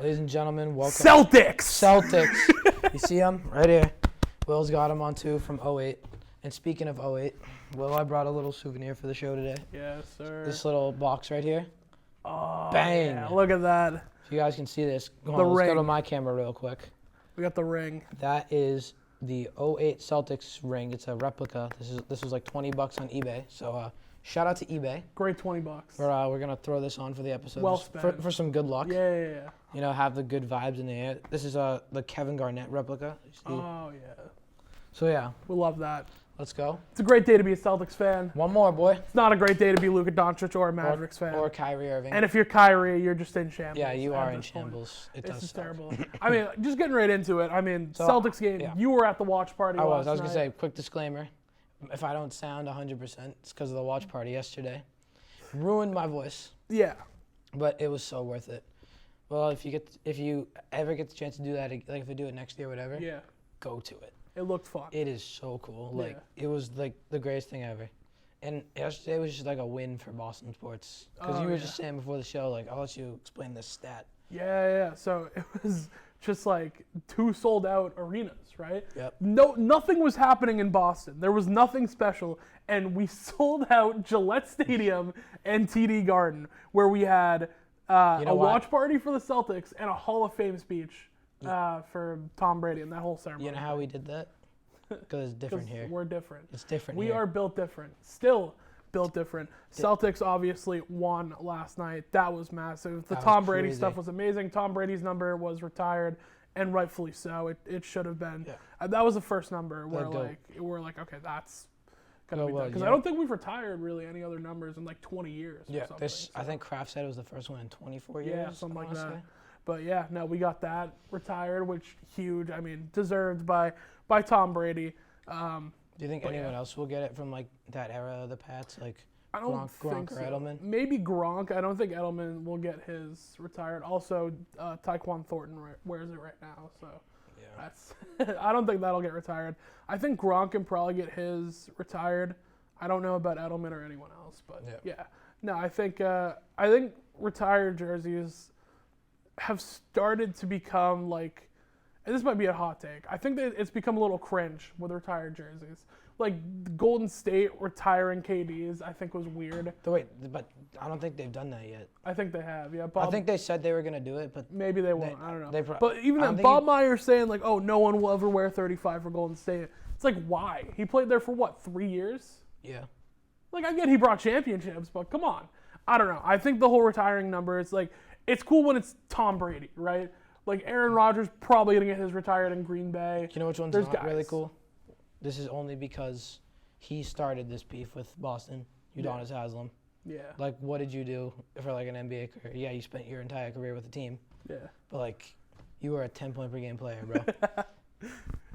Ladies and gentlemen, welcome. Celtics! You see them right here. Will's got them on two from '08. And speaking of '08, Will, I brought a little souvenir for the show today. Yes, sir. This little box right here. Oh, Bang! yeah, look at that. If you guys can see this, let's ring. go to my camera real quick. We got the ring. That is the '08 Celtics ring. It's a replica. This was like $20 on eBay. So shout out to eBay. Great $20. We're gonna throw this on for the episode. Well just spent. for some good luck. Yeah. You know, have the good vibes in the air. This is the Kevin Garnett replica. Oh, yeah. So yeah, We love that. let's go. It's a great day to be a Celtics fan. One more, boy. It's not a great day to be Luka Doncic or a Mavericks fan. Or Kyrie Irving. And if you're Kyrie, you're just in shambles. Yeah, you are at in this point. shambles. This is suck. terrible. I mean, just getting right into it. I mean, So, Celtics game. yeah. You were at the watch party I was last going to night. say, quick disclaimer. If I don't sound 100%, it's because of the watch party yesterday. Ruined my voice, Yeah. but it was so worth it. Well, if you ever get the chance to do that, like if we do it next year or whatever, Yeah. go to it. It looked fun. It is so cool. Yeah. Like it was like the greatest thing ever. And yesterday was just like a win for Boston sports. Because you were just saying before the show, like, I'll let you explain this stat. Yeah. So it was just like 2 sold-out arenas, right? Yep. Nothing was happening in Boston. There was nothing special, and we sold out Gillette Stadium and TD Garden, where we had a watch party for the Celtics and a Hall of Fame speech for Tom Brady and that whole ceremony. You know how we did that? Because it's different here. We're different. It's different We here. are built different. Still built different. Celtics obviously won last night. That was massive. The That was Tom Brady crazy. stuff was amazing. Tom Brady's number was retired, and rightfully so. It should have been. Yeah. That was the first number where Go. we're like, okay, that's gonna Go be well, done. Because yeah. I don't think we've retired really any other numbers in like 20 years. Yeah, or something. I think Kraft said it was the first one in 24 years. Yeah, something like honestly. that. But yeah, no, we got that retired, which huge. I mean, deserved by Tom Brady. Do you think anyone else will get it from like that era of the Pats, like I don't Gronk think or so. Edelman? Maybe Gronk. I don't think Edelman will get his retired. Also, Tyquan Thornton wears it right now, so that's. I don't think that'll get retired. I think Gronk can probably get his retired. I don't know about Edelman or anyone else, but yeah. No, I think retired jerseys have started to become like. And this might be a hot take. I think that it's become a little cringe with retired jerseys. Like Golden State retiring KDs, I think was weird. But I don't think they've done that yet. I think they have, yeah. I think they said they were gonna do it, but Maybe they won't. I don't know. pro- But even I then, don't think Bob Myers saying like, "Oh, no one will ever wear 35 for Golden State." It's like, why? He played there for what, 3 years? yeah. Like, I get he brought championships, but come on. I don't know. I think the whole retiring number, it's like, it's cool when it's Tom Brady, right? Like Aaron Rodgers probably gonna get his retired in Green Bay. You know which one's There's not really guys. cool? This is only because he started this beef with Boston, Udonis Haslem. Yeah. Like, what did you do for like an NBA career? Yeah, you spent your entire career with the team, Yeah. but like, you were a 10-point per game player, bro.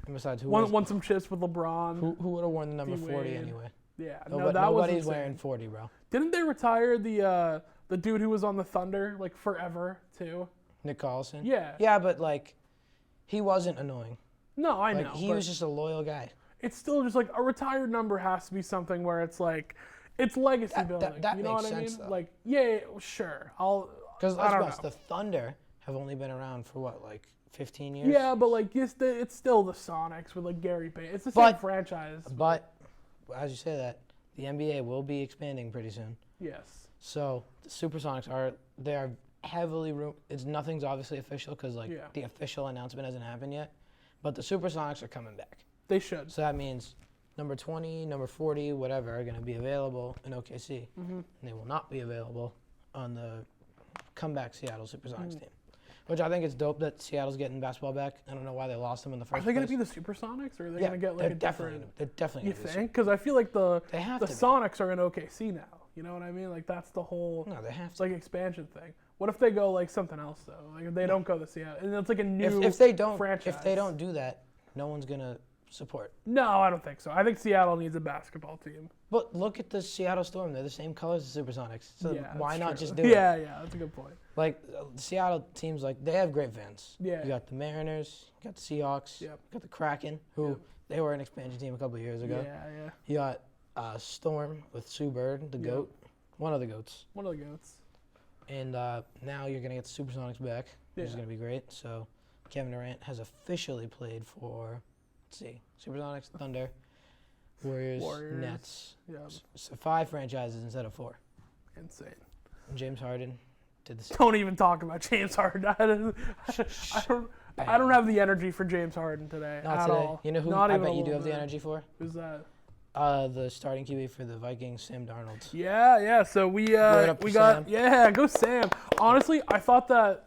And besides, Won some chips with LeBron. who would have worn the number 40 D-Wade. anyway? Yeah. Nobody's was wearing 40, bro. Didn't they retire the dude who was on the Thunder like forever too? Nick Collison? Yeah. Yeah, but like, he wasn't annoying. No, I Like, know. he but was just a loyal guy. it's still just like a retired number has to be something where it's like it's legacy building. that you know makes what I mean? sense, though. Like, yeah, Because sure. I let's be don't honest, know. the Thunder have only been around for what, like 15 years? Yeah, but like it's still the Sonics with like Gary Payton. It's the same franchise. But as you say that, the NBA will be expanding pretty soon. Yes. So the Supersonics are heavily nothing's obviously official because like the official announcement hasn't happened yet, but the Supersonics are coming back. They should. So that means number 20, number 40, whatever are going to be available in OKC, and they will not be available on the comeback Seattle Supersonics team. Which I think it's dope that Seattle's getting basketball back. I don't know why they lost them in the first place. Are they going to be the Supersonics, or are they going to get like a different? They're definitely. You think? Because I feel like the have to be. Sonics are in OKC now. You know what I mean? Like that's the whole. No, they have It's to. like expansion thing. What if they go like something else though? Like if they don't go to Seattle, and it's like a new If they don't franchise. If they don't do that, no one's gonna support. No, I don't think so. I think Seattle needs a basketball team. But look at the Seattle Storm. They're the same colors as Supersonics. So Yeah, why that's not true. just do Yeah, it? yeah, that's a good point. Like the Seattle teams, like they have great fans. Yeah. You got the Mariners, you got the Seahawks, Yep. you got the Kraken, who they were an expansion team a couple of years ago. Yeah, yeah. You got Storm with Sue Bird, the goat, one of the goats. One of the goats. And now you're going to get the Supersonics back. which is Yeah. going to be great. So Kevin Durant has officially played for, let's see, Supersonics, Thunder, Warriors, Nets. Yeah. So 5 franchises instead of 4. Insane. And James Harden did the same. Don't even talk about James Harden. I don't have the energy for James Harden today Not at today. all. You know who Not I even bet a you do little have the bit. energy for? Who's that? The starting QB for the Vikings, Sam Darnold. Yeah. So we up for got Sam. go Sam. Honestly, I thought that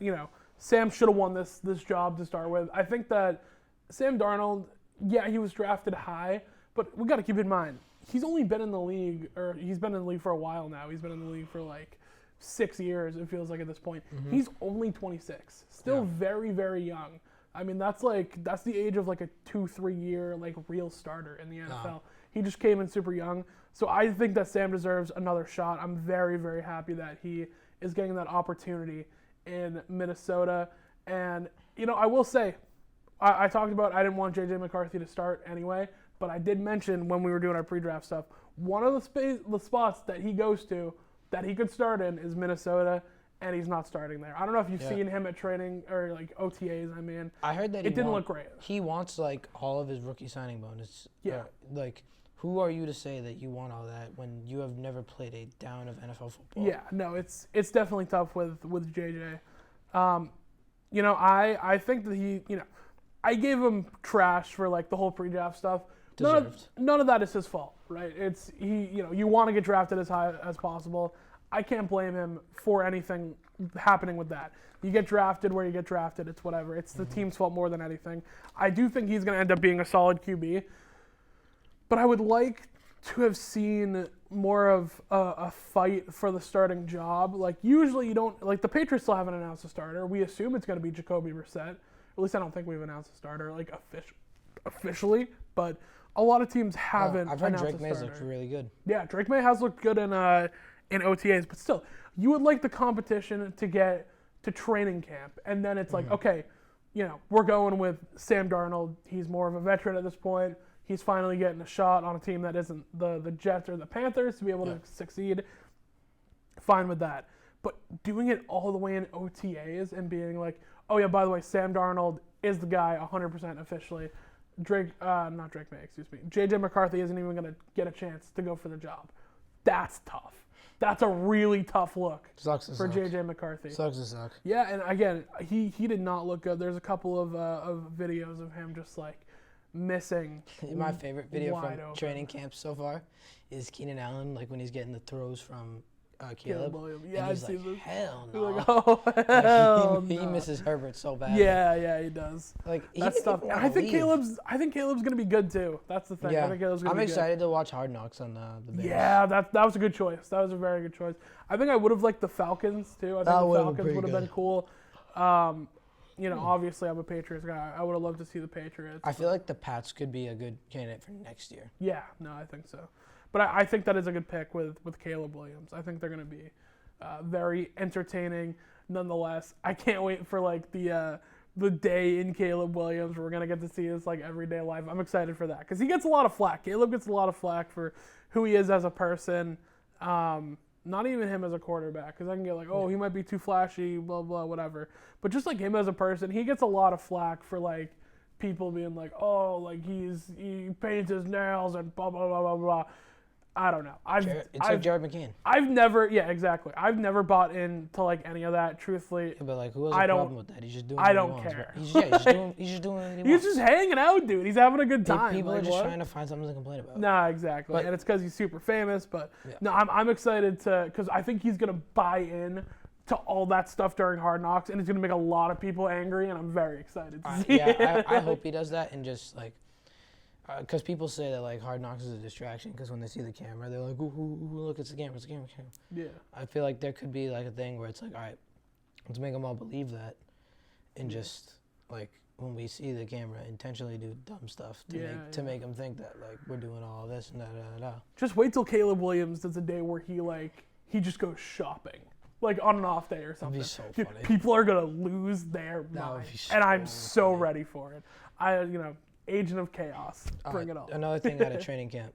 Sam should have won this job to start with. I think that Sam Darnold, he was drafted high, but we got to keep in mind he's only been in the league, or he's been in the league for a while now. He's been in the league for like 6 years. It feels like at this point. Mm-hmm. He's only 26, still very very young. I mean that's the age of like a 2-3 year like real starter in the NFL. He just came in super young. So I think that Sam deserves another shot. I'm very, very happy that he is getting that opportunity in Minnesota. And, I will say, I talked about I didn't want J.J. McCarthy to start anyway, but I did mention when we were doing our pre-draft stuff, one of the spots that he goes to that he could start in is Minnesota, and he's not starting there. I don't know if you've seen him at training or like OTAs. I mean, I heard that it didn't look great. He wants like all of his rookie signing bonus. Yeah. Who are you to say that you want all that when you have never played a down of NFL football? Yeah, no, it's definitely tough with JJ. I think that he, I gave him trash for like the whole pre-draft stuff. Deserved. None of that is his fault, right? It's you want to get drafted as high as possible. I can't blame him for anything happening with that. You get drafted where you get drafted. It's whatever. It's the team's fault more than anything. I do think he's going to end up being a solid QB. But I would like to have seen more of a fight for the starting job. Like, usually you don't... Like, the Patriots still haven't announced a starter. We assume it's going to be Jacoby Brissett. At least I don't think we've announced a starter, like, officially. But a lot of teams haven't I've heard announced Drake a May's starter. looked really good. Yeah, Drake May has looked good in OTAs. But still, you would like the competition to get to training camp. And then it's like, okay, we're going with Sam Darnold. He's more of a veteran at this point. He's finally getting a shot on a team that isn't the Jets or the Panthers to be able to succeed. Fine with that. But doing it all the way in OTAs and being like, oh yeah, by the way, Sam Darnold is the guy 100% officially. Not Drake May, excuse me. J.J. McCarthy isn't even going to get a chance to go for the job. That's tough. That's a really tough look for J.J. McCarthy. Sucks to suck. Yeah, and again, he did not look good. There's a couple of videos of him just like missing. My favorite video from open. training camp so far is Keenan Allen, like when he's getting the throws from Caleb. Williams. And Yeah, he's I've seen like, this. hell He's no. like, oh hell He no. misses Herbert so bad. Yeah, he does. Like That's tough. And I think Caleb's gonna be good too. That's the thing. Yeah. I think Caleb's gonna I'm be excited to watch Hard Knocks on the Bears. Yeah, that was a good choice. That was a very good choice. I think I would have liked the Falcons too. I think the Falcons would have been cool. Obviously I'm a Patriots guy. I would have loved to see the Patriots. I feel like the Pats could be a good candidate for next year. Yeah, no, I think so. But I think that is a good pick with Caleb Williams. I think they're going to be very entertaining nonetheless. I can't wait for like the day in Caleb Williams where we're going to get to see his like everyday life. I'm excited for that because he gets a lot of flack. Caleb gets a lot of flack for who he is as a person. Not even him as a quarterback, because I can get like, oh, he might be too flashy, blah, blah, whatever. But just like him as a person, he gets a lot of flack for like people being like, oh, like he paints his nails and blah, blah, blah, blah, blah. I don't know. It's like Jared McCann. I've never, yeah, exactly. I've never bought into like any of that, truthfully. Yeah, but like, who has a problem with that? He's just doing I what don't he wants. care. He's just doing what he wants. He's just hanging out, dude. He's having a good time. People like, are just what? trying to find something to complain about. Nah, exactly. But- and it's because he's super famous. But Yeah. no, I'm excited because I think he's gonna buy in to all that stuff during Hard Knocks, and it's gonna make a lot of people angry, and I'm very excited to see it. Yeah, I hope he does that and just like, because people say that like Hard Knocks is a distraction because when they see the camera, they're like, ooh, look, it's the camera, it's the camera, it's the camera. Yeah. I feel like there could be like a thing where it's like, all right, let's make them all believe that, and just like when we see the camera, intentionally do dumb stuff to make them think that like we're doing all this and da. Just wait till Caleb Williams does a day where he just goes shopping. Like on an off day or something. That'd be so Dude, funny. people are gonna lose their That would mind, be so and I'm so funny. ready for it. Agent of Chaos, bring it on. Another thing out of training camp,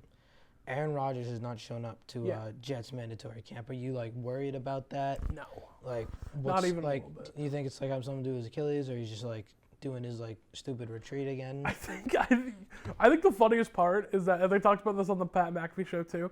Aaron Rodgers has not shown up to Jets mandatory camp. Are you like worried about that? No. Like, Not even like, a little bit. do you think it's like having something to do with his Achilles, or he's just like doing his like stupid retreat again? I think the funniest part is that, and they talked about this on the Pat McAfee show too,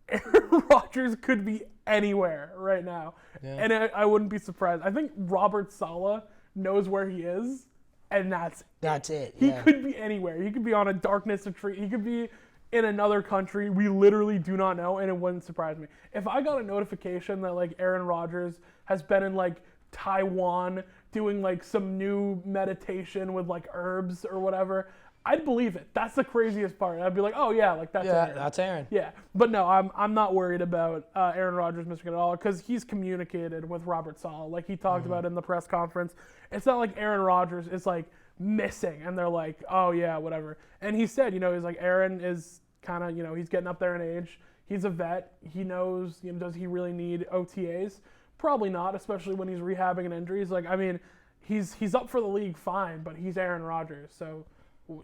Aaron Rodgers could be anywhere right now. Yeah. And I wouldn't be surprised. I think Robert Saleh knows where he is, and that's it. He could be anywhere. He could be on a darkness retreat. He could be in another country. We literally do not know, and it wouldn't surprise me. If I got a notification that like Aaron Rodgers has been in like Taiwan doing like some new meditation with like herbs or whatever, I'd believe it. That's the craziest part. I'd be like, oh yeah, like that's Aaron. That's Aaron. Yeah, but no, I'm not worried about Aaron Rodgers missing it at all because he's communicated with Robert Saleh, like he talked about in the press conference. It's not like Aaron Rodgers is like missing, and they're like, oh yeah, whatever. And he said, he's like, Aaron is kind of, he's getting up there in age. He's a vet. He knows, does he really need OTAs? Probably not, especially when he's rehabbing an injury. He's like, I mean, he's up for the league fine, but he's Aaron Rodgers, so.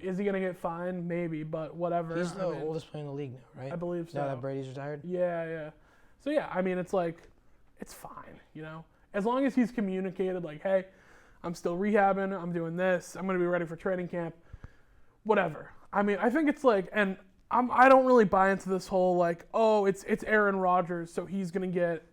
Is he going to get fined? Maybe, but whatever. He's the oldest player in the league now, right? I believe so. Now that Brady's retired? Yeah. So, yeah, I mean, it's like, it's fine, As long as he's communicated, like, hey, I'm still rehabbing, I'm doing this, I'm going to be ready for training camp, whatever. I mean, I think it's like, and I don't really buy into this whole, like, oh, it's Aaron Rodgers, so he's going to get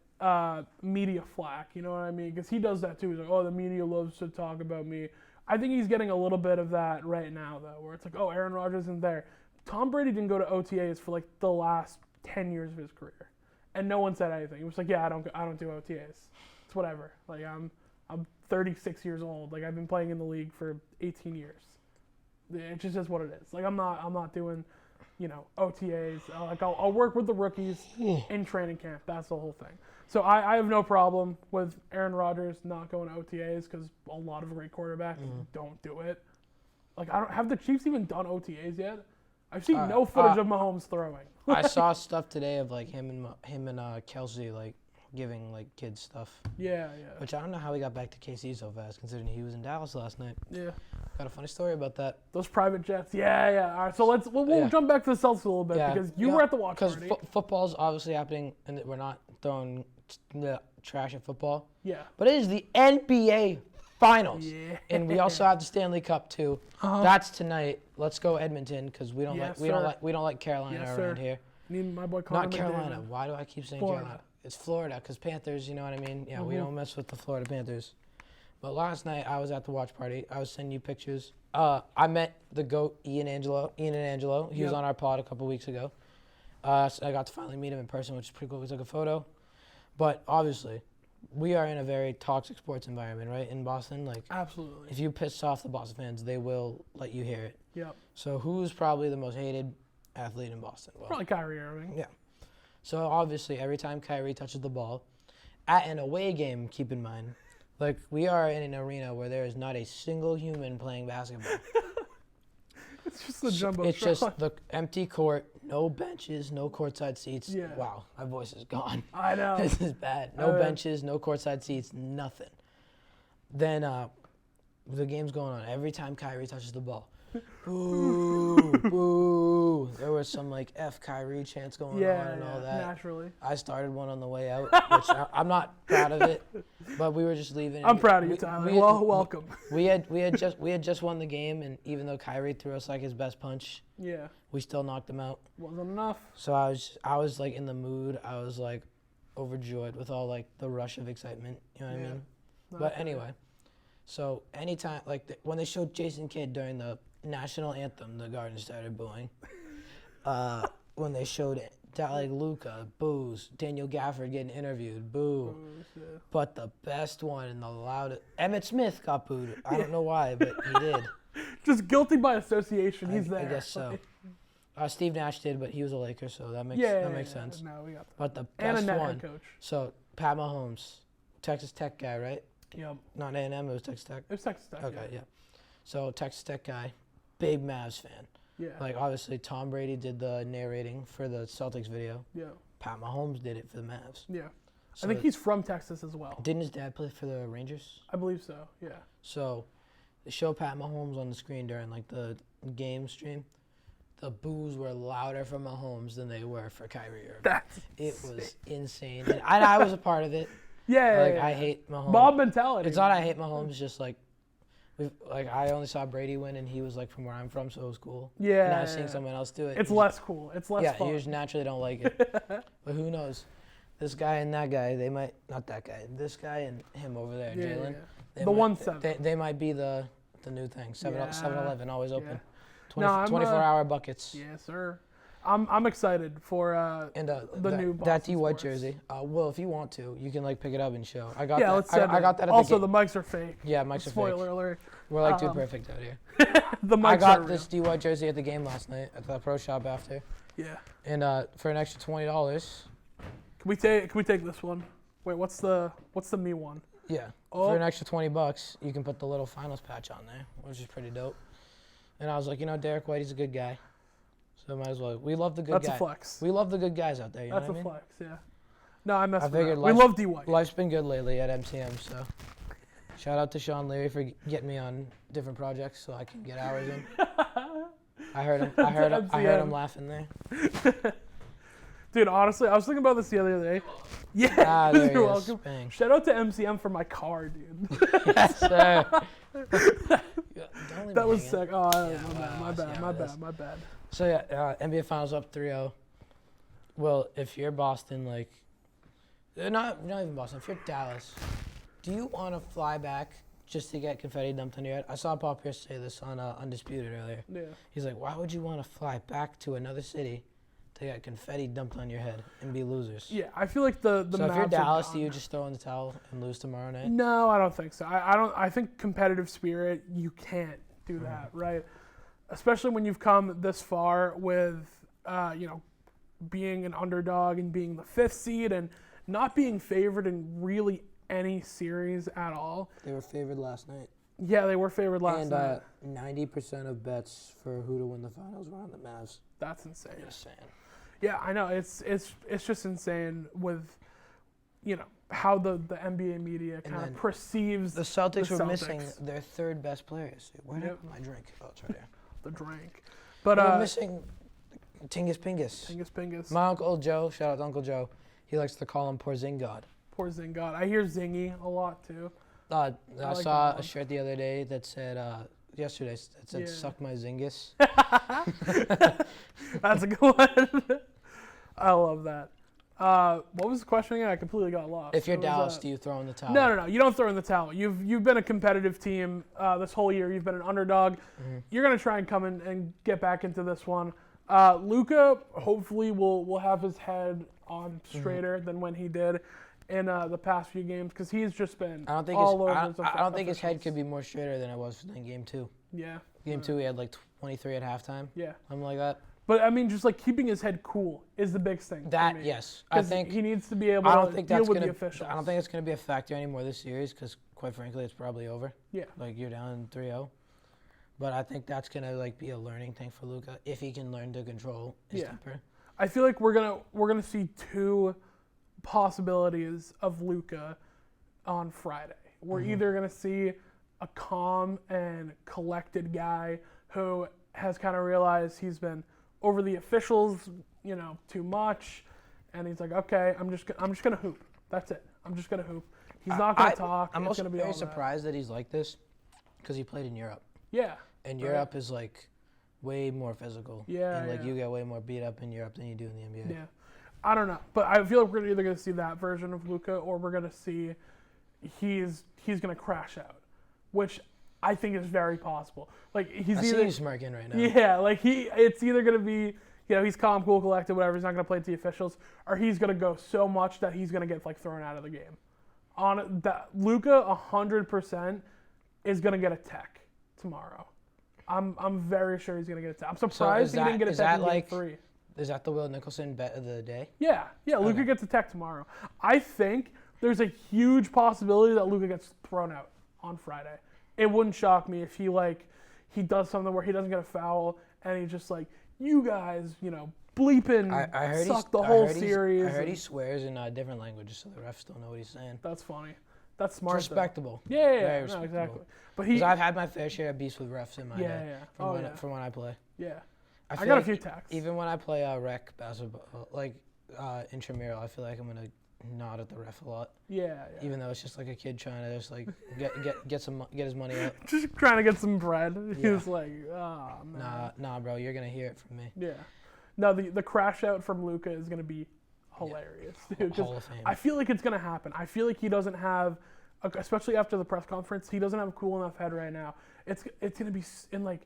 media flack, you know what I mean? Because he does that too. He's like, oh, the media loves to talk about me. I think he's getting a little bit of that right now, though, where it's like, oh, Aaron Rodgers isn't there. Tom Brady didn't go to OTAs for like the last 10 years of his career, and no one said anything. He was like, yeah, I don't do OTAs. It's whatever. Like I'm 36 years old. Like I've been playing in the league for 18 years. It just is what it is. Like I'm not doing, OTAs. Like I'll work with the rookies in training camp. That's the whole thing. So I have no problem with Aaron Rodgers not going to OTAs because a lot of great quarterbacks don't do it. Like have the Chiefs even done OTAs yet? I've seen no footage of Mahomes throwing. I saw stuff today of like him and Kelsey like giving like kids stuff. Yeah. Which I don't know how he got back to KC so fast, considering he was in Dallas last night. Yeah. Got a funny story about that. Those private jets. Yeah. All right, so we'll jump back to the Celtics a little bit because you were at the watch party. Because football's obviously happening, and we're not throwing trash at football. Yeah. But it is the NBA Finals. Yeah. And we also have the Stanley Cup too. That's tonight. Let's go Edmonton because we don't like Carolina around here. Need my boy Connor Not Carolina. McDavid. Why do I keep saying Florida. Carolina? It's Florida because Panthers, you know what I mean? Yeah, we don't mess with the Florida Panthers. But last night I was at the watch party. I was sending you pictures. I met the GOAT, Ian and Angelo. He was on our pod a couple weeks ago. So I got to finally meet him in person, which is pretty cool. We took a photo. But obviously, we are in a very toxic sports environment, right, in Boston. Like, absolutely. If you piss off the Boston fans, they will let you hear it. Yep. So who's probably the most hated athlete in Boston? Well, probably Kyrie Irving. Yeah. So obviously, every time Kyrie touches the ball, at an away game, keep in mind, like we are in an arena where there is not a single human playing basketball. It's just the jumbo. It's just the empty court, no benches, no courtside seats. Yeah. Wow, my voice is gone. I know. This is bad. No benches, no courtside seats, nothing. Then the game's going on. Every time Kyrie touches the ball, boo, boo. There was some like F Kyrie chants going on and all that. Naturally. I started one on the way out, which I'm not proud of it, but we were just leaving. I'm proud of you, Tyler. Welcome. We had just won the game, and even though Kyrie threw us like his best punch, we still knocked him out. Wasn't enough. So I was like in the mood. I was like overjoyed with all like the rush of excitement. You know what I mean? But anyway, so anytime like when they showed Jason Kidd during the national anthem, the Garden started booing. When they showed it, like Luka, boos. Daniel Gafford getting interviewed, boo. But the best one and the loudest, Emmitt Smith got booed. I don't know why, but he did. Just guilty by association. He's there. I guess so. Steve Nash did, but he was a Laker, so that makes sense. No, we got that. But the best one. Coach. So Pat Mahomes, Texas Tech guy, right? Yep. Not A&M, it was Texas Tech. It was Texas Tech. Okay, yeah. So Texas Tech guy, big Mavs fan. Yeah. Like obviously Tom Brady did the narrating for the Celtics video. Yeah. Pat Mahomes did it for the Mavs. Yeah. So I think he's from Texas as well. Didn't his dad play for the Rangers? I believe so. Yeah. So they show Pat Mahomes on the screen during like the game stream. the boos were louder for Mahomes than they were for Kyrie Irving. That's It was insane. And I was a part of it. yeah. I hate Mahomes. Mob mentality. It's not I hate Mahomes, just like I only saw Brady win, and he was like from where I'm from, so it was cool. Yeah. And I was seeing someone else do it. It's less cool. It's less fun. You just naturally don't like it. But who knows? This guy and that guy, they might not that guy. This guy and him over there, Jalen. The 1-7. They might be the new thing. 7-Eleven always open. Yeah. 24-hour buckets. Yes, sir. I'm excited for and the new Boston that D White Sports. jersey. Well, if you want to, you can like pick it up and show. I got Yeah, that. let's send I got it. that. At Also, the the mics are fake. yeah, mics are fake. Spoiler alert. We're like too perfect out here. The mics I are got real. this D White jersey at the game last night at the pro shop after, Yeah. and for an extra $20. Can we take this one? Wait, what's the me one? Yeah. Oh. For an extra $20, you can put the little finals patch on there, which is pretty dope. And I was like, Derek White, he's a good guy. So might as well. We love the good guys. That's a flex. We love the good guys out there, That's know what a I mean? flex, yeah. No, I messed with figured that. We love D White. Life's been good lately at MCM, so shout out to Sean Leary for getting me on different projects so I can get hours in. I heard him laughing there. Dude, honestly, I was thinking about this the other day. Yeah, There you're he is. welcome. Bang. Shout out to MCM for my car, dude. Yes, sir. That was sick. Oh, Yeah, my bad. So yeah, NBA Finals up 3-0. Well, if you're Boston, like, not even Boston. If you're Dallas, do you want to fly back just to get confetti dumped on your head? I saw Paul Pierce say this on Undisputed earlier. Yeah. He's like, why would you want to fly back to another city to get confetti dumped on your head and be losers? Yeah, I feel like the So Mavs if you're are Dallas, done. do you just throw in the towel and lose tomorrow night? No, I don't think so. I think competitive spirit, you can't do that, right? Especially when you've come this far with, being an underdog and being the 5th seed and not being favored in really any series at all. They were favored last night. Yeah, they were favored last night. And 90% of bets for who to win the finals were on the Mavs. That's insane. Just saying. Yeah, I know. It's just insane with, how the NBA media kind then of perceives The Celtics the were missing Celtics. their 3rd best players. Where did Yep. my drink? Oh, it's right there. the drink. But They were missing Tingus Pingus. Pingus. My Uncle Joe, shout out to Uncle Joe, he likes to call him Porzingod. Poor Zingod. I hear Zingy a lot too. I like saw that a one. shirt the other day that said, yesterday, that said, Yeah. suck my Zingus. That's a good one. I love that. What was the question again? I completely got lost. If you're What was Dallas, that? do you throw in the towel? No. You don't throw in the towel. You've been a competitive team this whole year. You've been an underdog. Mm-hmm. You're gonna try and come in and get back into this one. Luka hopefully will have his head on straighter than when he did in the past few games because he's just been I don't think his head could be more straighter than it was in Game 2. Yeah. Game 2, he had like 23 at halftime. Yeah. Something like that. But I mean, just like keeping his head cool is the big thing. That, for me. yes. 'Cause he needs to be able I don't to think deal that's with gonna. the officials. I don't think it's going to be a factor anymore this series because, quite frankly, it's probably over. Yeah. Like you're down 3-0. But I think that's going to like be a learning thing for Luka if he can learn to control his temper. I feel like we're gonna see 2 possibilities of Luka on Friday. We're either gonna see a calm and collected guy who has kind of realized he's been over the officials, too much, and he's like, okay, I'm just gonna hoop. That's it. I'm just gonna hoop. He's not gonna talk. I'm it's also gonna be very all that. surprised that he's like this because he played in Europe. Yeah. And Right. Europe is like way more physical. Yeah, And like yeah. you get way more beat up in Europe than you do in the NBA. Yeah, I don't know, but I feel like we're either gonna see that version of Luka or we're gonna see he's gonna crash out, which I think is very possible. Like he's I see either you smirking right now. yeah, like it's either gonna be he's calm, cool, collected, whatever. He's not gonna play to the officials, or he's gonna go so much that he's gonna get like thrown out of the game. On that, Luka 100% is gonna get a tech tomorrow. I'm very sure he's gonna get a tech. I'm surprised he didn't get a tech in game 3. Is that the Will Nicholson bet of the day? Yeah, Luka gets a tech tomorrow. I think there's a huge possibility that Luka gets thrown out on Friday. It wouldn't shock me if he does something where he doesn't get a foul and he's just like, you guys, bleeping I heard suck the whole I series. heard he swears in different languages so the refs don't know what he's saying. That's funny. That's smart. It's respectable. Yeah, Very no, respectable. exactly. But Because I've had my fair share of beefs with refs in my day from from when I play. yeah. I feel got a like few texts. Even when I play rec basketball, like intramural, I feel like I'm gonna nod at the ref a lot. Yeah. Even though it's just like a kid trying to just like get his money up. Just trying to get some bread. Yeah. He's like, oh man. Nah, bro, you're gonna hear it from me. Yeah. No, the crash out from Luka is gonna be hilarious, dude. 'Cause Hall of Fame. I feel like it's gonna happen. I feel like he doesn't have, especially after the press conference, he doesn't have a cool enough head right now. It's gonna be in like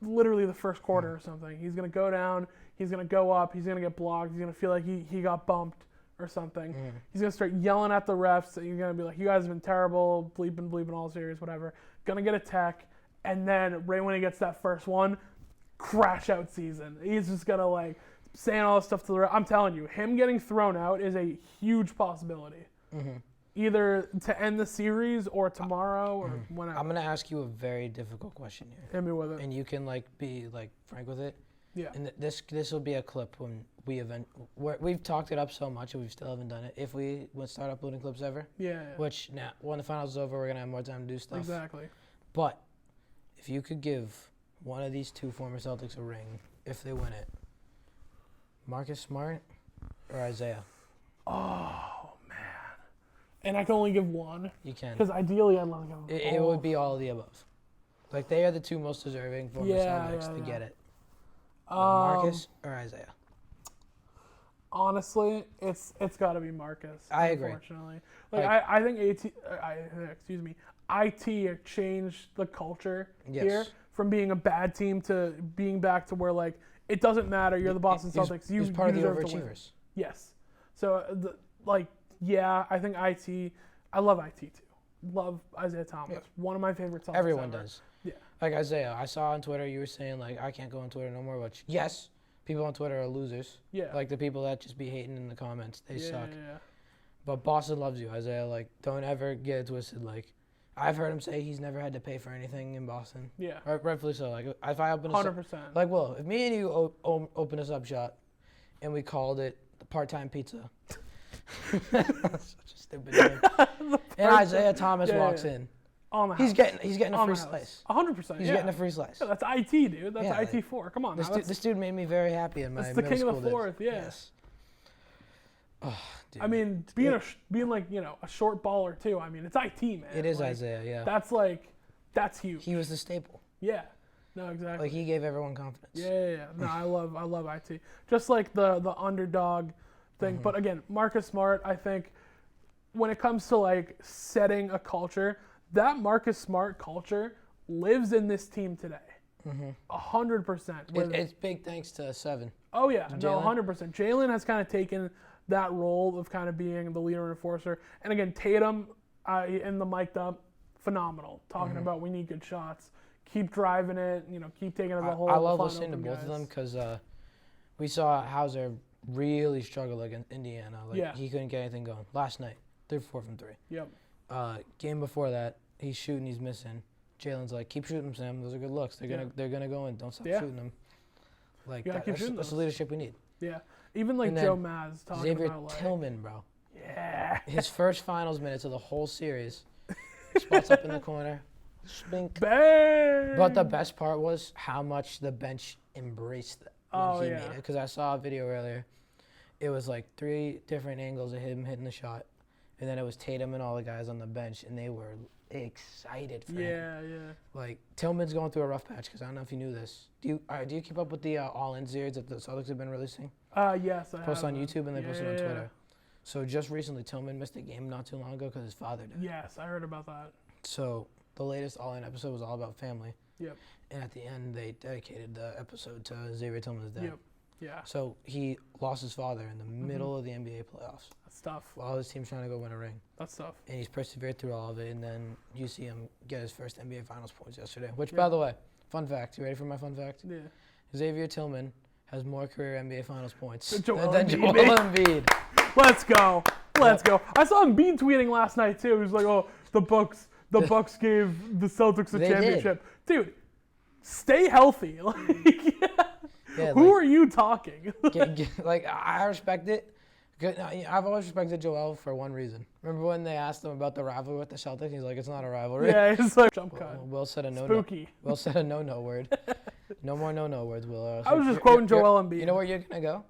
literally the first quarter or something. He's gonna go down. He's gonna go up. He's gonna get blocked. He's gonna feel like he got bumped or something. He's gonna start yelling at the refs. You're gonna be like, you guys have been terrible, bleeping all series, whatever. Gonna get a tech, and then right when he gets that first one, crash out season. He's just gonna like saying all this stuff to the ref. I'm telling you, him getting thrown out is a huge possibility. Either to end the series or tomorrow or whenever. I'm gonna ask you a very difficult question here, Hit me with it. and you can like be like frank with it. Yeah. And this will be a clip when we've talked it up so much and we still haven't done it. If we would start uploading clips ever, Yeah. which now when the finals is over, we're gonna have more time to do stuff. Exactly. But if you could give one of these two former Celtics a ring if they win it, Marcus Smart or Isaiah? Oh man. And I can only give one You can. because ideally I'd love to give them It would be all of the above. Like they are the two most deserving former Celtics to get it. Marcus or Isaiah? Honestly, it's got to be Marcus. I agree. Unfortunately, I think IT changed the culture here from being a bad team to being back to where like it doesn't matter. You're the Boston Celtics. He's part of the deserve to win. overachievers. Yes. So I think IT. I love IT too. Love Isaiah Thomas. Yeah. One of my favorite Celtics. Everyone ever. does. Yeah. Like Isaiah, I saw on Twitter you were saying like I can't go on Twitter no more. But yes, people on Twitter are losers. Yeah. Like the people that just be hating in the comments, they suck. Yeah. But Boston loves you, Isaiah. Like don't ever get it twisted. Like I've heard him say he's never had to pay for anything in Boston. Yeah. Rightfully so. Like if I open 100%. like Will, if me and you open a sub shop, and we called it the part-time pizza. Such a stupid name. And Isaiah Thomas walks in. On the He's house. getting a On free the house. slice. 100%. He's getting a free slice. Yeah, that's IT, dude. That's Yeah, IT4. Come on. This dude made me very happy in my That's the middle king of school the days. fourth. Yeah. Yes. Oh, dude. I mean, being like a short baller too. I mean, it's IT, man. It is like, Isaiah. Yeah. That's huge. He was the staple. Yeah. No, exactly. Like he gave everyone confidence. Yeah. No, I love IT. Just like the underdog thing. But again, Marcus Smart, I think when it comes to like setting a culture, that Marcus Smart culture lives in this team today. 100%. It's big thanks to Seven. Oh yeah, no, Jalen? 100%. Jalen has kind of taken that role of kind of being the leader and enforcer. And again, Tatum in the mic'd up, phenomenal. Talking about we need good shots. Keep driving it. Keep taking it to the hole. I love find listening to open both of guys. them because we saw Hauser really struggle against Indiana. Like he couldn't get anything going. Last night, they're 4 from 3. Yep. Game before that, he's shooting, he's missing. Jalen's like, keep shooting them, Sam. Those are good looks. They're gonna go in. Don't stop shooting them. Like that's the leadership we need. Yeah. Even like And Joe Maz talking Xavier about like Tillman, bro. Yeah. His first finals minutes of the whole series. Spots up in the corner. Spink. Bang! But the best part was how much the bench embraced it when he made it. Because I saw a video earlier. It was like 3 different angles of him hitting the shot. And then it was Tatum and all the guys on the bench. And they were excited for him. Yeah. Like, Tillman's going through a rough patch because I don't know if you knew this. Do you keep up with the all-in series that the Celtics have been releasing? Yes, I Post have. on YouTube and they post it on Twitter. So just recently, Tillman missed a game not too long ago because his father died. Yes, I heard about that. So the latest all-in episode was all about family. Yep. And at the end, they dedicated the episode to Xavier Tillman's dad. Yep. Yeah. So he lost his father in the middle of the NBA playoffs. That's tough. While his team's trying to go win a ring. That's tough. And he's persevered through all of it. And then you see him get his first NBA Finals points yesterday. Which, by the way, fun fact. You ready for my fun fact? Yeah. Xavier Tillman has more career NBA Finals points Than Joel Embiid. Embiid. Let's go. Let's go. I saw Embiid tweeting last night too. He was like, "Oh, the Bucks gave the Celtics a championship." Dude, stay healthy. Like, who are you talking? Like, I respect it. I've always respected Joel for one reason. Remember when they asked him about the rivalry with the Celtics? He's like, it's not a rivalry. Yeah, it's like jump cut. Will said a no. Spooky. Will said a no word. No more no words, Will. I was just quoting Joel Embiid. You know where you're gonna go?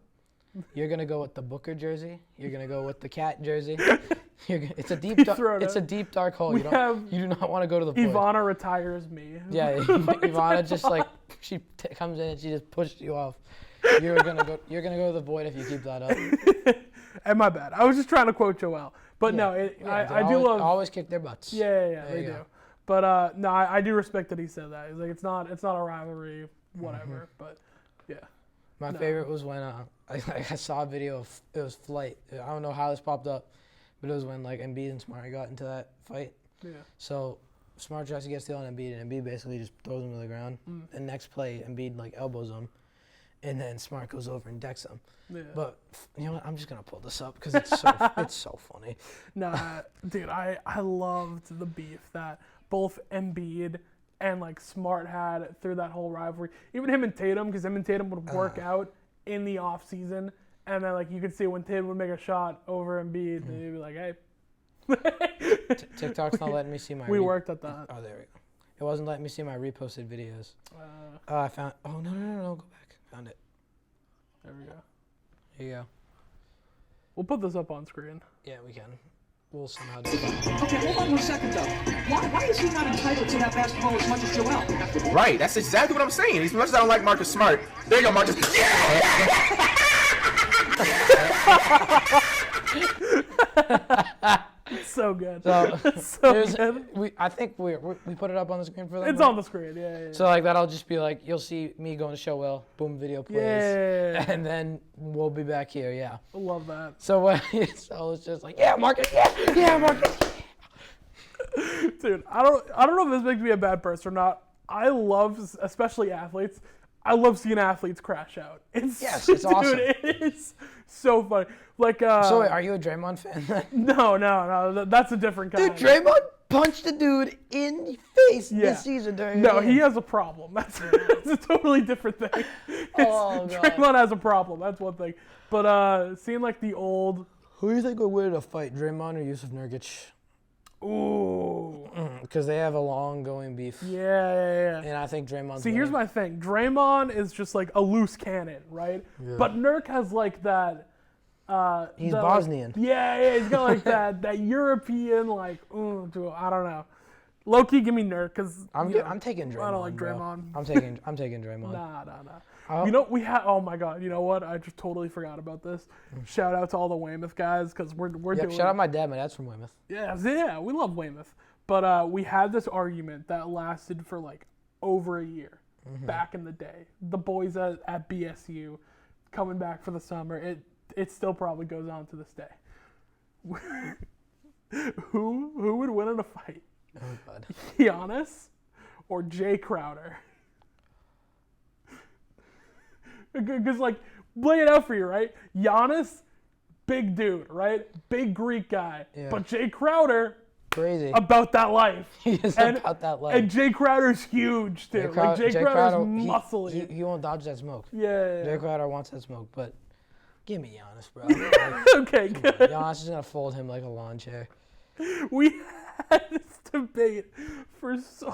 You're gonna go with the Booker jersey. You're gonna go with the Cat jersey. It's a deep dark hole. You do not want to go to the void. Ivana retires me. Yeah, Ivana just like she comes in and she just pushed you off. You're gonna go to the void if you keep that up. And my bad. I was just trying to quote Joel, but no, I do love. Always kick their butts. Yeah, they do. But no, I do respect that he said that. He's like, it's not a rivalry, whatever. But yeah. My favorite was when I saw a video of it was Flight. I don't know how this popped up, but it was when like Embiid and Smart got into that fight. Yeah. So Smart tries to get steal on Embiid, and Embiid basically just throws him to the ground. And next play, Embiid like elbows him, and then Smart goes over and decks him. Yeah. But you know what? I'm just gonna pull this up because it's so funny. Nah, dude, I loved the beef that both Embiid and like Smart had through that whole rivalry. Even him and Tatum, because him and Tatum would work out in the off season, and then like you could see when Tatum would make a shot over Embiid, and he'd be like, "Hey." TikTok's not letting me see my. We worked at that. Oh, there we go. It wasn't letting me see my reposted videos. I found. Oh no! Go back. Found it. There we go. Here you go. We'll put this up on screen. Yeah, we can. We'll somehow do that. Okay, hold on 1 second though. Why is he not entitled to that basketball as much as Joel? Right, that's exactly what I'm saying. As much as I don't like Marcus Smart, there you go, Marcus. It's so good. So, good. I think we put it up on the screen for them. It's on the screen, yeah. So like that'll just be like you'll see me going to show Will, boom, video plays, and then we'll be back here. Yeah. I love that. So it's just like Marcus, Marcus. Dude, I don't know if this makes me a bad person or not. I love, especially athletes. I love seeing athletes crash out. It's awesome. Dude, it is so funny. Like, so wait, are you a Draymond fan? No, that's a different kind. Dude, Draymond punched a dude in the face this season during the game. He has a problem. That's a totally different thing. Oh, God. Draymond has a problem. That's one thing. But seeing like the old. Who do you think would win a fight, Draymond or Yusuf Nurkic? Ooh. Because they have a long-going beef. Yeah. And I think Draymond's See, here's my thing. Draymond is just like a loose cannon, right? Yeah. But Nurk has like that. He's Bosnian. Yeah, he's got like that European like. I don't know. Low key, give me Nurk because I'm taking Draymond. I don't like Draymond. I'm taking Draymond. Nah. You know we had. Oh my God. You know what? I just totally forgot about this. Shout out to all the Weymouth guys because we're doing. Shout out my dad. My dad's from Weymouth. Yeah. We love Weymouth. But we had this argument that lasted for like over a year back in the day. The boys at BSU coming back for the summer. It still probably goes on to this day. Who would win in a fight? Oh, God. Giannis or Jay Crowder? Because, like, lay it out for you, right? Giannis, big dude, right? Big Greek guy. Yeah. But Jay Crowder, crazy. About that life. He is about that life. And Jay Crowder's huge, too. Jay Crowder's muscly. He won't dodge that smoke. Yeah. Jay Crowder wants that smoke, but give me Giannis, bro. Okay, good. Giannis is going to fold him like a lawn chair. We had this debate for so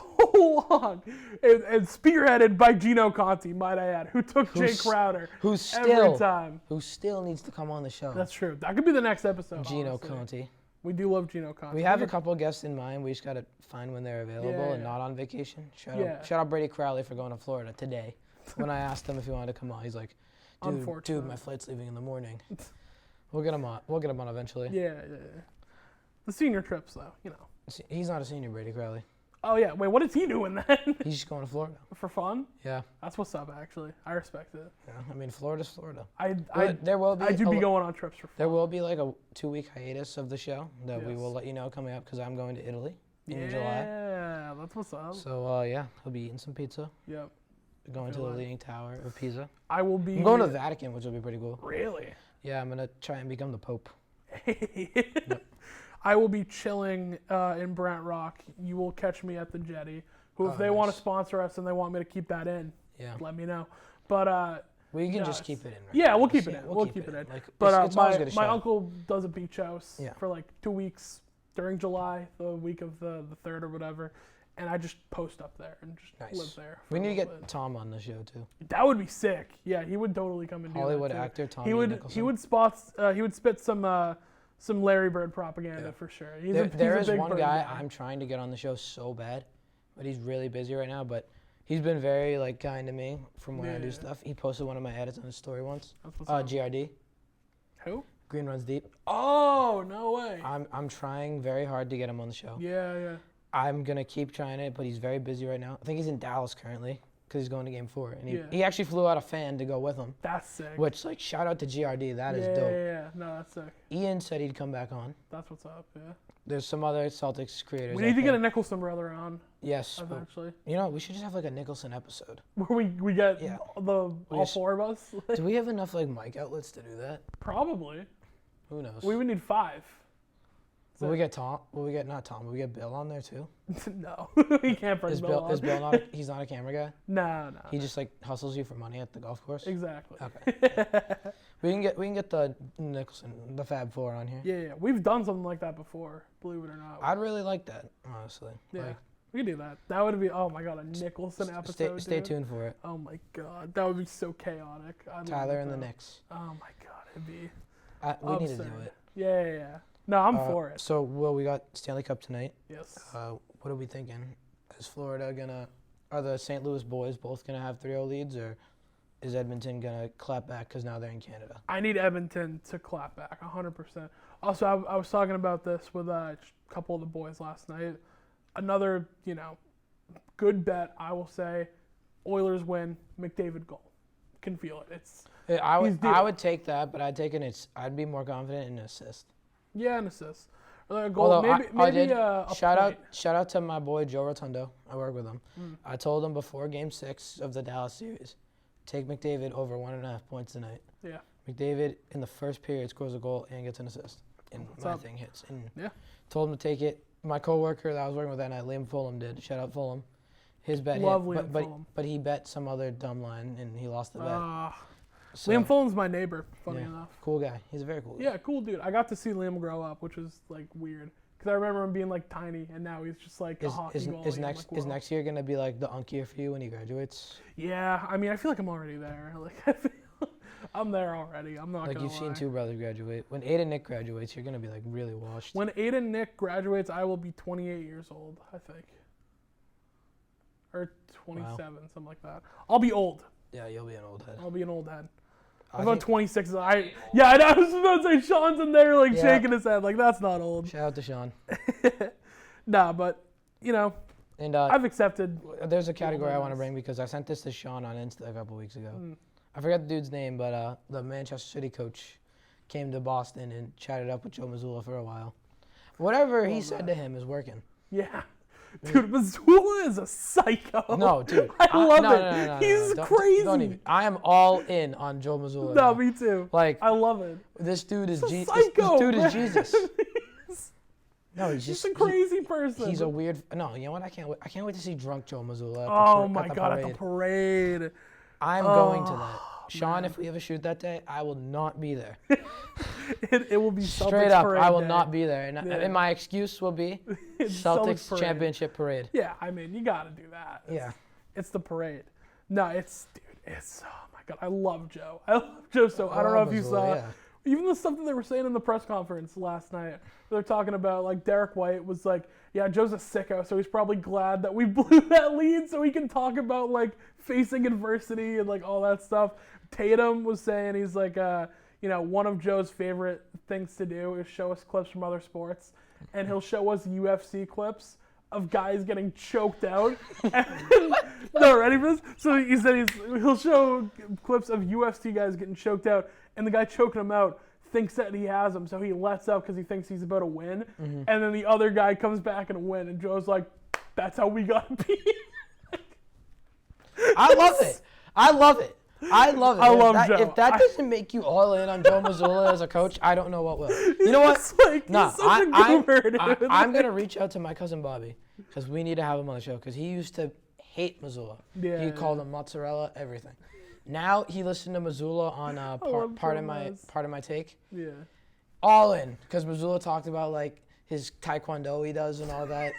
long, and spearheaded by Gino Conti, might I add, who took Jay Crowder every time. Who still needs to come on the show. That's true. That could be the next episode. Gino Conti. We do love Gino Conti. We have a couple guests in mind. We just got to find when they're available and not on vacation. Shout out Brady Crowley for going to Florida today. When I asked him if he wanted to come on, he's like, dude, my flight's leaving in the morning. We'll get him on. We'll get him on eventually. Yeah. The senior trips, though, you know. He's not a senior, Brady Crowley. Oh, yeah. Wait, what is he doing then? He's just going to Florida. For fun? Yeah. That's what's up, actually. I respect it. Yeah, I mean, Florida's Florida. I do be going on trips for fun. There will be like a 2-week hiatus of the show that we will let you know coming up because I'm going to Italy in July. Yeah, that's what's up. So, I'll be eating some pizza. Yep. Going to the Leaning Tower of Pisa. I'm going to the Vatican, which will be pretty cool. Really? Yeah, I'm going to try and become the Pope. Yep. I will be chilling in Brant Rock. You will catch me at the Jetty. If they want to sponsor us and they want me to keep that in, let me know. But we can just keep it in. Right yeah, we'll keep it in. We'll keep it in. Like, but my uncle does a beach house for like 2 weeks during July, the week of the 3rd or whatever. and I just post up there and just Nice. live there. for We a need to little get bit. Tom on the show too. That would be sick. Yeah, he would totally come and do Hollywood that too. actor Tommy He would. Nicholson. He would spit some Larry Bird propaganda for sure. There he's is a big one Bird guy I'm trying to get on the show so bad, but he's really busy right now. But he's been very like kind to me from when I do Yeah. stuff. He posted one of my edits on his story once. That's what's up. GRD, Who? Green Runs Deep. Oh, no way. I'm trying very hard to get him on the show. Yeah. I'm gonna keep trying it, but he's very busy right now. I think he's in Dallas currently because he's going to Game 4, and Yeah. he actually flew out a fan to go with him. That's sick. Which like shout out to GRD, that is yeah, dope. Yeah. No, that's sick. Ian said he'd come back on. That's what's up. Yeah. There's some other Celtics creators. We I need to get a think. Nicholson brother on Yes, but, eventually, you know we should just have like a Nicholson episode. where we get Yeah. all just- 4 of us. Do we have enough like mic outlets to do that? Probably. Who knows? We would need 5. Will we get Tom? Will we get not Tom? Will we get Bill on there too? No, we can't bring Is Bill on. Is Bill not? He's not a camera guy. No. He just like hustles you for money at the golf course. Exactly. Okay. we can get the Nicholson, the Fab Four on here. Yeah. We've done something like that before, believe it or not. I'd really like that, honestly. Yeah. Like, We could do that. That would be, oh my god, a Nicholson episode. stay dude. tuned for it. Oh my god, that would be so chaotic. I'd love Tyler it, and the though. Knicks. Oh my god, it'd be. We need to do absurd. it. Yeah. No, I'm for it. So, Will, we got Stanley Cup tonight. Yes. What are we thinking? Is Florida gonna? Are the St. Louis boys both gonna have 3-0 leads, or is Edmonton gonna clap back because now they're in Canada? I need Edmonton to clap back, 100%. Also, I was talking about this with a couple of the boys last night. Another, good bet, I will say. Oilers win, McDavid goal. Can feel it. Yeah, I He's would take that, but I'd be more confident in an assist. Yeah, an assist. Or like a goal. Although maybe I did a shout point. out to my boy Joe Rotundo. I work with him. I told him before Game 6 of the Dallas series, take McDavid over 1.5 points tonight. Yeah. McDavid in the first period scores a goal and gets an assist, and my up? thing hits. And Yeah. told him to take it. My coworker that I was working with that night, Liam Fulham, did. Shout out Fulham. His bet Love hit, Liam but Fulham. but he bet some other dumb line and he lost the bet. So, Liam Fulham's my neighbor, funny yeah, enough. cool guy. He's a very cool guy. Yeah, cool dude. I got to see Liam grow up, which was like weird. Because I remember him being like tiny, and now he's just like a hockey goalie. Is I'm next like, is whoa. next year gonna be like the unk year for you when he graduates? Yeah, I mean, I feel like I'm already there. Like, I feel I'm there already. I'm not Like gonna you've seen lie. 2 brothers graduate. When Aiden Nick graduates, you're gonna be like really washed. When Aiden Nick graduates, I will be 28 years old, I think. Or 27, something like that. I'll be old. Yeah, you'll be an old head. I'll be an old head. I I'm about think- 26. I was about to say Sean's in there like Yeah. shaking his head like that's not old. Shout out to Sean. Nah, but And I've accepted. there's a category I want to oldness. bring because I sent this to Sean on Insta a couple weeks ago. Mm. I forgot the dude's name, but the Manchester City coach came to Boston and chatted up with Joe Mazzulla for a while. Whatever he said to him is working. Yeah. Dude, Mazzulla is a psycho. No, dude. I love no, it. No, no, no, He's Don't- crazy. Don't even. I am all in on Joe Mazzulla. No, now. me too. Like, I love it. this dude is He's a Jesus. psycho, This dude is man. Jesus. No, he's He's just a crazy person. He's a weird. No, you know what? I can't wait to see drunk Joe Mazzulla. Oh my god, at the parade. I'm going to that. Sean, if we have a shoot that day, I will not be there. It will be Straight Celtics up, parade I will day. not be there. Yeah. And my excuse will be It's Celtics parade. championship parade. Yeah, I mean, you got to do that. Yeah. It's the parade. No, it's oh my god, I love Joe. I love Joe so. I don't know if you saw Yeah. even the stuff that they were saying in the press conference last night. They're talking about like Derek White was like, yeah, Joe's a sicko, so he's probably glad that we blew that lead so he can talk about like facing adversity and like all that stuff. Tatum was saying he's like one of Joe's favorite things to do is show us clips from other sports, and he'll show us UFC clips of guys getting choked out. No, ready for this? So he said he'll show clips of UFC guys getting choked out, and the guy choking him out thinks that he has him, so he lets up because he thinks he's about to win, and then the other guy comes back and win, and Joe's like, that's how we got beat. I love it. I love it. I love it. I love Joe. If that doesn't make you all in on Joe Mazzulla as a coach, I don't know what will. You know what? It's like, Nah, he's such a goober, dude. I'm going to reach out to my cousin Bobby because we need to have him on the show because he used to hate Mazzulla. Yeah, He called him mozzarella, everything. Now he listened to Mazzulla on love part of Joe my take. Yeah. All in because Mazzulla talked about like his taekwondo he does and all that.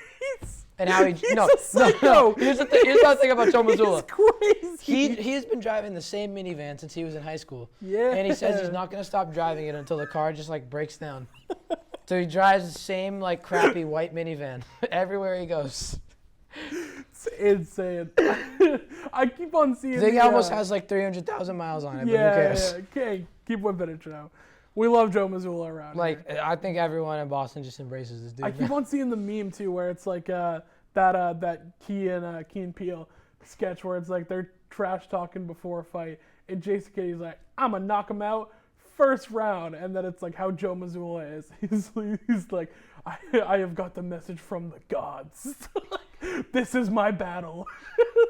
And how he He's no, a no, psycho. no. Here's the thing about Joe Mazzulla. He's crazy. He's been driving the same minivan since he was in high school. Yeah. And he says he's not gonna stop driving it until the car just like breaks down. So he drives the same like crappy white minivan everywhere he goes. It's insane. I keep on seeing. I think he almost has like 300,000 miles on it, but who cares? Okay, keep whipping it, Joe. We love Joe Mazzulla around Like here. I think everyone in Boston just embraces this dude. I keep on seeing the meme too, where it's like that Key and Peele sketch where it's like they're trash talking before a fight, and Jason Kidd's like, "I'm gonna knock him out first round," and then it's like how Joe Mazzulla is. He's like, I have got the message from the gods. This is my battle.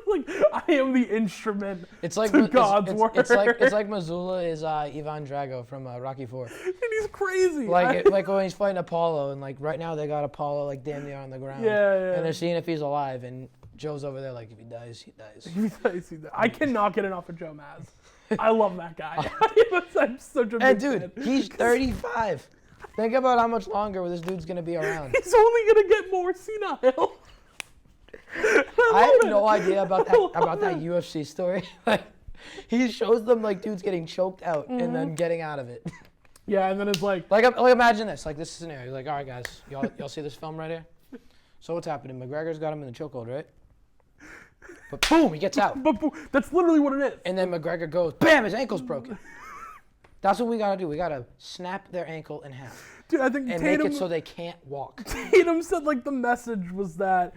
Like I am the instrument. It's like to God's word. It's like Mazzulla is Ivan Drago from Rocky IV. And he's crazy. Like when he's fighting Apollo, and like right now they got Apollo like damn near on the ground. Yeah. And they're seeing if he's alive, and Joe's over there like if he dies, he dies. I cannot get enough of Joe Maz. I love that guy. I'm such a big And dude, fan. he's 35. Think about how much longer this dude's gonna be around. He's only gonna get more senile. I have no idea about that UFC story. Like, he shows them like dudes getting choked out and then getting out of it. Yeah, and then it's like, Like imagine this, like this scenario. Like, all right, guys, y'all see this film right here? So what's happening? McGregor's got him in the chokehold, right? But boom, he gets out. but that's literally what it is. And then McGregor goes, bam, his ankle's broken. That's what we gotta do. We gotta snap their ankle in half Dude, I think and Tatum, make it so they can't walk. Tatum said like the message was that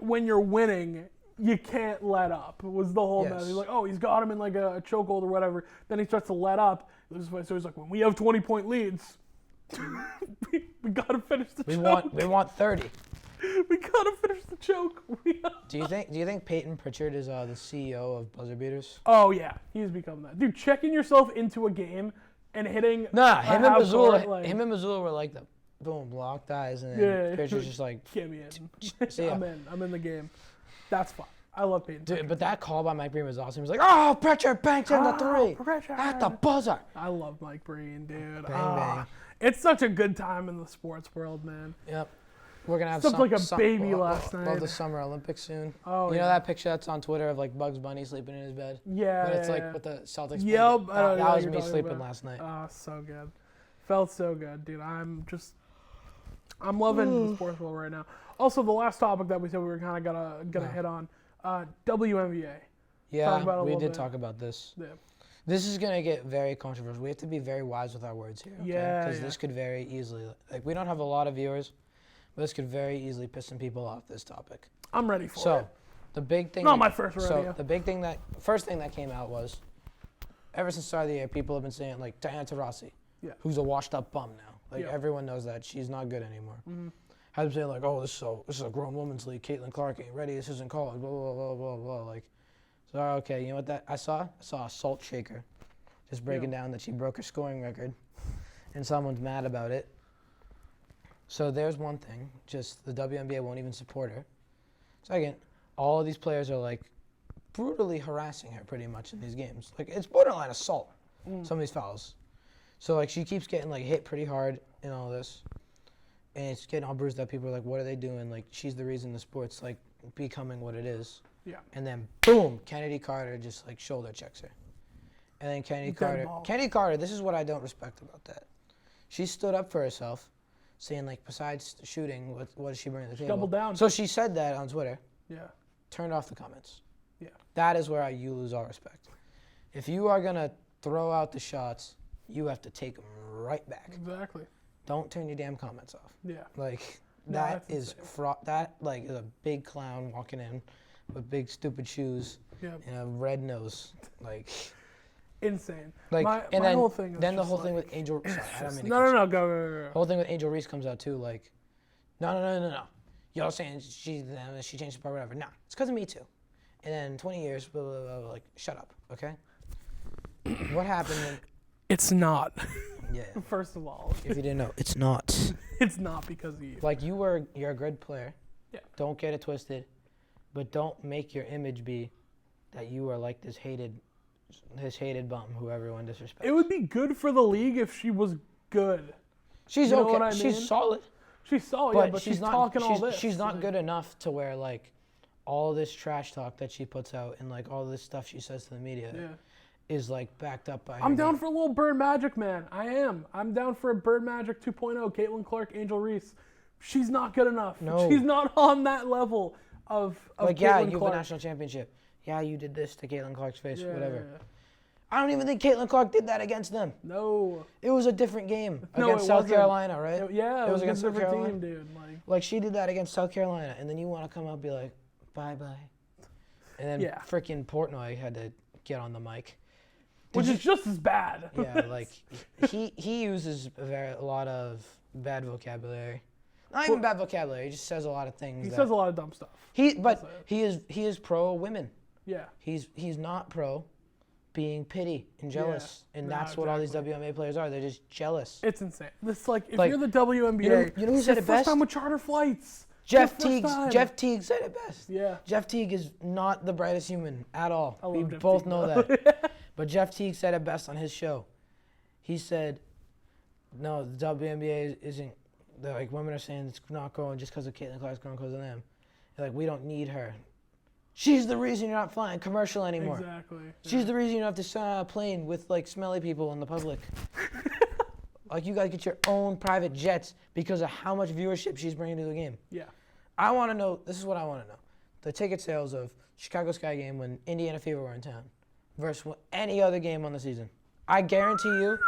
when you're winning, you can't let up. Was the whole Yes. message. He's like, oh, he's got him in like a chokehold or whatever. Then he starts to let up. So he's like, when we have 20-point leads, we gotta finish the choke. We want 30. We gotta finish the choke. Do you think Peyton Pritchard is the CEO of buzzer beaters? Oh yeah, he's become that. Dude, checking yourself into a game and hitting. Nah, a him and half Mazzulla, court, like, him and Mazzulla were like the boom locked eyes, and then Yeah. Pritchard's just like, get me in. See ya. I'm in the game. That's fine. I love Peyton. dude. But that call by Mike Breen was awesome. He was like, oh, Pritchard banked in the three Pritchard. at the buzzer. I love Mike Breen, dude. Bang. It's such a good time in the sports world, man. Yep. We're gonna have Slept like a baby we'll last have night. the Summer Olympics soon. Oh, you know yeah. that picture that's on Twitter of like Bugs Bunny sleeping in his bed? Yeah. But it's yeah, like yeah. with the Celtics. Yep, I know blanket. what That was you're me talking sleeping about. last night. Oh, so good. Felt so good, dude. I'm loving the sports world right now. Also, the last topic that we said we were kind of gonna hit on, WNBA. Talk Yeah, about it a we little did bit. talk about this. Yeah. This is gonna get very controversial. We have to be very wise with our words here, okay? Yeah, Because yeah. this could very easily, like, we don't have a lot of viewers, but this could very easily piss some people off. This topic. I'm ready for So, it. the big thing. Not my first rodeo. So the first thing that came out was, ever since the start of the year, people have been saying like Diana Taurasi, Yeah. who's a washed-up bum now. Like Yeah. everyone knows that she's not good anymore. Has been saying like, oh, this is a grown woman's league. Caitlin Clark ain't ready. This isn't college. Blah blah blah blah blah. Like, so okay, you know what that I saw? I saw a Salt Shaker, just breaking down that she broke her scoring record, and someone's mad about it. So there's one thing. Just the WNBA won't even support her. Second, all of these players are like brutally harassing her pretty much in these games. Like it's borderline assault. Some of these fouls. So like she keeps getting like hit pretty hard in all this, and it's getting all bruised up. People are like, "What are they doing?" Like she's the reason the sport's like becoming what it is. Yeah. And then boom, Kennedy Carter just like shoulder checks her. And then Kennedy Carter. This is what I don't respect about that. She stood up for herself, saying like, besides shooting, what does she bring to the table? doubled down. So she said that on Twitter. Yeah. Turned off the comments. Yeah. That is where you lose all respect. If you are gonna throw out the shots, you have to take them right back. Exactly. Don't turn your damn comments off. Yeah. Like No, that that's is that like is a big clown walking in with big stupid shoes Yep. and a red nose. Like Insane. like my and then whole thing is then the just whole thing like- with Angel. Sorry, I don't mean to No, cut no, you no. off. Go. The whole thing with Angel Reese comes out too. Like, no. Y'all saying she changed the part, whatever. Nah, it's because of Me Too. And then 20 years, blah, blah, blah, blah, like, shut up, okay? What happened when, It's not. yeah, First of all, if you didn't know, it's not. it's not because of you. Like, you're a good player. Yeah. Don't get it twisted, but don't make your image be that you are like this hated bum who everyone disrespects. It would be good for the league if she was good. She's you know okay. what I mean? She's solid. She's solid, but she's talking all this. She's not good enough to where like all this trash talk that she puts out and like all this stuff she says to the media is like backed up by. I'm down for a little Bird Magic, man. I am. I'm down for a Bird Magic 2.0. Caitlin Clark, Angel Reese. She's not good enough. No. She's not on that level of like Caitlin yeah, you have Clark. a national championship. Yeah, you did this to Caitlin Clark's face, whatever. Yeah. I don't even think Caitlin Clark did that against them. No. It was a different game No, against it South wasn't. Carolina, right? Yeah, it was against a South different Carolina. team, dude. Like she did that against South Carolina, and then you want to come out and be like, bye. And then freaking Portnoy had to get on the mic. Which is just as bad. Yeah, like he uses a lot of bad vocabulary. Not even bad vocabulary. He just says a lot of things. He says a lot of dumb stuff. He is pro women. Yeah. He's not pro being pity and jealous, and that's what all these WNBA players are. They're just jealous. It's insane. It's like if you're the WNBA, you know who said it best? First time with charter flights. Jeff Teague said it best. Yeah. Jeff Teague is not the brightest human at all. We Jeff both Teague, know that. But Jeff Teague said it best on his show. He said, "No, the WNBA isn't. Like women are saying it's not growing just because of Caitlin Clark's growing because of them. They're like we don't need her. She's the reason you're not flying commercial anymore. Exactly. She's the reason you don't have to sit on a plane with like smelly people in the public. Like you guys get your own private jets because of how much viewership she's bringing to the game. Yeah. I want to know. This is what I want to know: the ticket sales of Chicago Sky game when Indiana Fever were in town versus any other game on the season. I guarantee you,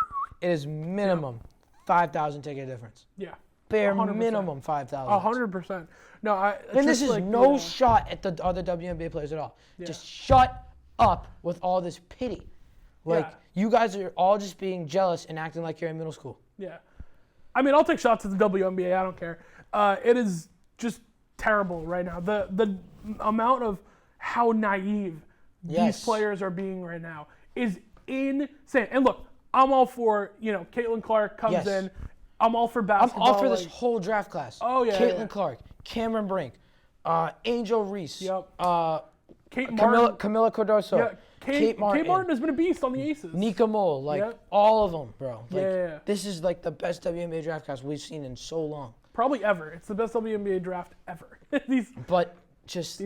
it is minimum 5,000 ticket difference. Yeah. Bare 100%. minimum 5,000. 100%. No, and this is like, no shot at the other WNBA players at all. Yeah. Just shut up with all this pity. Like you guys are all just being jealous and acting like you're in middle school. Yeah. I mean, I'll take shots at the WNBA. I don't care. It is just terrible right now. The amount of how naive these players are being right now is insane. And look, I'm all for, Caitlin Clark comes in. I'm all for basketball. I'm all for this whole draft class. Oh, yeah. Caitlin Clark, Cameron Brink, Angel Reese, Kate Martin. Camila Cardoso, Yeah. Kate Martin. Kate Martin has been a beast on the Aces. Nika Mole, all of them, bro. Like, This is like the best WNBA draft class we've seen in so long. Probably ever. It's the best WNBA draft ever. these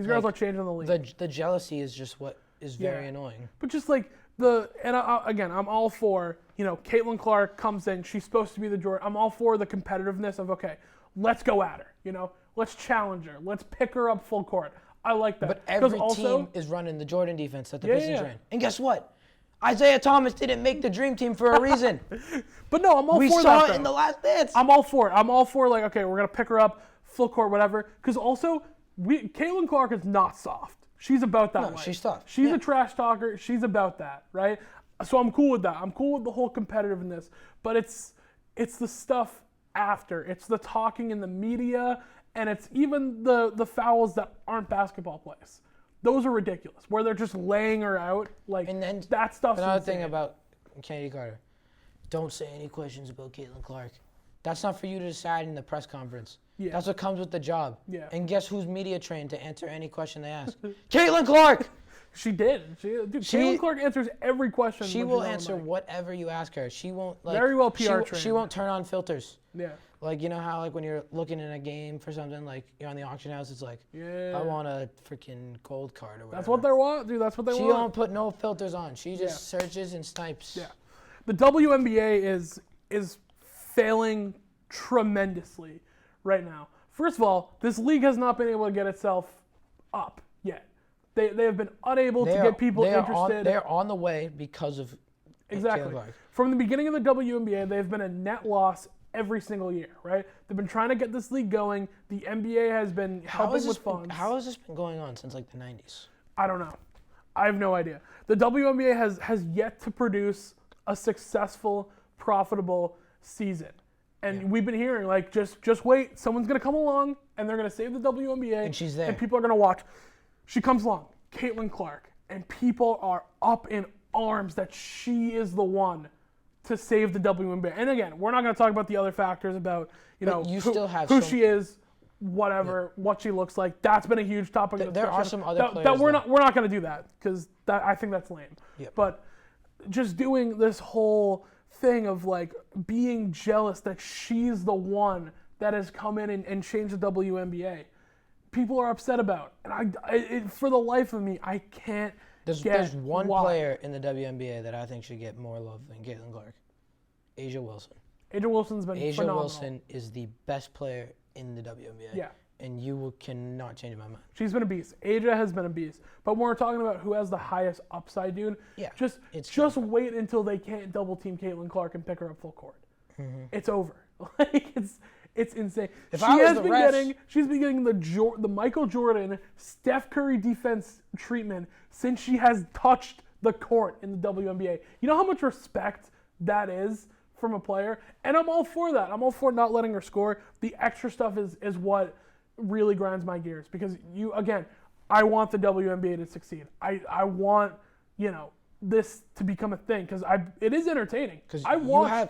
girls are changing the league. The jealousy is just what is very annoying. But just like again, I'm all for, Caitlin Clark comes in, she's supposed to be the Jordan. I'm all for the competitiveness of, okay, let's go at her, let's challenge her, let's pick her up full court. I like that. But every team is running the Jordan defense that the Pistons ran. And guess what? Isaiah Thomas didn't make the dream team for a reason. But no, I'm all we for that. saw it though. in the last dance. I'm all for it. I'm all for like, okay, we're gonna pick her up full court, whatever. Because also, Caitlin Clark is not soft. She's about that life. She's tough. She's a trash talker. She's about that, right? So I'm cool with that. I'm cool with the whole competitiveness. But it's the stuff after. It's the talking in the media, and it's even the fouls that aren't basketball plays. Those are ridiculous. Where they're just laying her out, and then that stuff's another insane. thing about Kennedy Carter. Don't say any questions about Caitlin Clark. That's not for you to decide in the press conference. Yeah. That's what comes with the job. Yeah. And guess who's media trained to answer any question they ask? Caitlin Clark! She did. Caitlin Clark answers every question. She will answer whatever you ask her. She won't very well PR trained. She won't turn on filters. Yeah. Like, you know how like when you're looking in a game for something, like you're on the auction house, it's like, I want a freaking gold card or whatever. That's what they want, dude. That's what they want. She don't put no filters on. She just searches and snipes. Yeah. The WNBA is failing tremendously right now. First of all, this league has not been able to get itself up yet. They have been unable to get people interested. They're on the way because of exactly. From the beginning of the WNBA, they've been a net loss every single year, right? They've been trying to get this league going. The NBA has been helping with funds. How has this been going on since like the 90s? I don't know. I have no idea. The WNBA has yet to produce a successful, profitable season. And we've been hearing, like, just wait. Someone's going to come along, and they're going to save the WNBA. And she's there. And people are going to watch. She comes along, Caitlin Clark, and people are up in arms that she is the one to save the WNBA. And again, we're not going to talk about the other factors about, who she is, whatever, what she looks like. That's been a huge topic of discussion. There are some other players. That we're not going to do that because I think that's lame. Yep. But just doing this whole thing of like being jealous that she's the one that has come in and changed the WNBA. People are upset about, and for the life of me, I can't. There's one why. player in the WNBA that I think should get more love than Caitlin Clark. Asia Wilson. Asia Wilson's been Asia phenomenal. Wilson is the best player in the WNBA. Yeah. And you cannot change my mind. She's been a beast. Asia has been a beast. But when we're talking about who has the highest upside, dude, Yeah, just wait until they can't double team Caitlin Clark and pick her up full court. It's over. Like it's insane. If I was the refs- She's been getting the Michael Jordan, Steph Curry defense treatment since she has touched the court in the WNBA. You know how much respect that is from a player? And I'm all for that. I'm all for not letting her score. The extra stuff is what really grinds my gears, because I want the WNBA to succeed. I want, this to become a thing, because it is entertaining. Because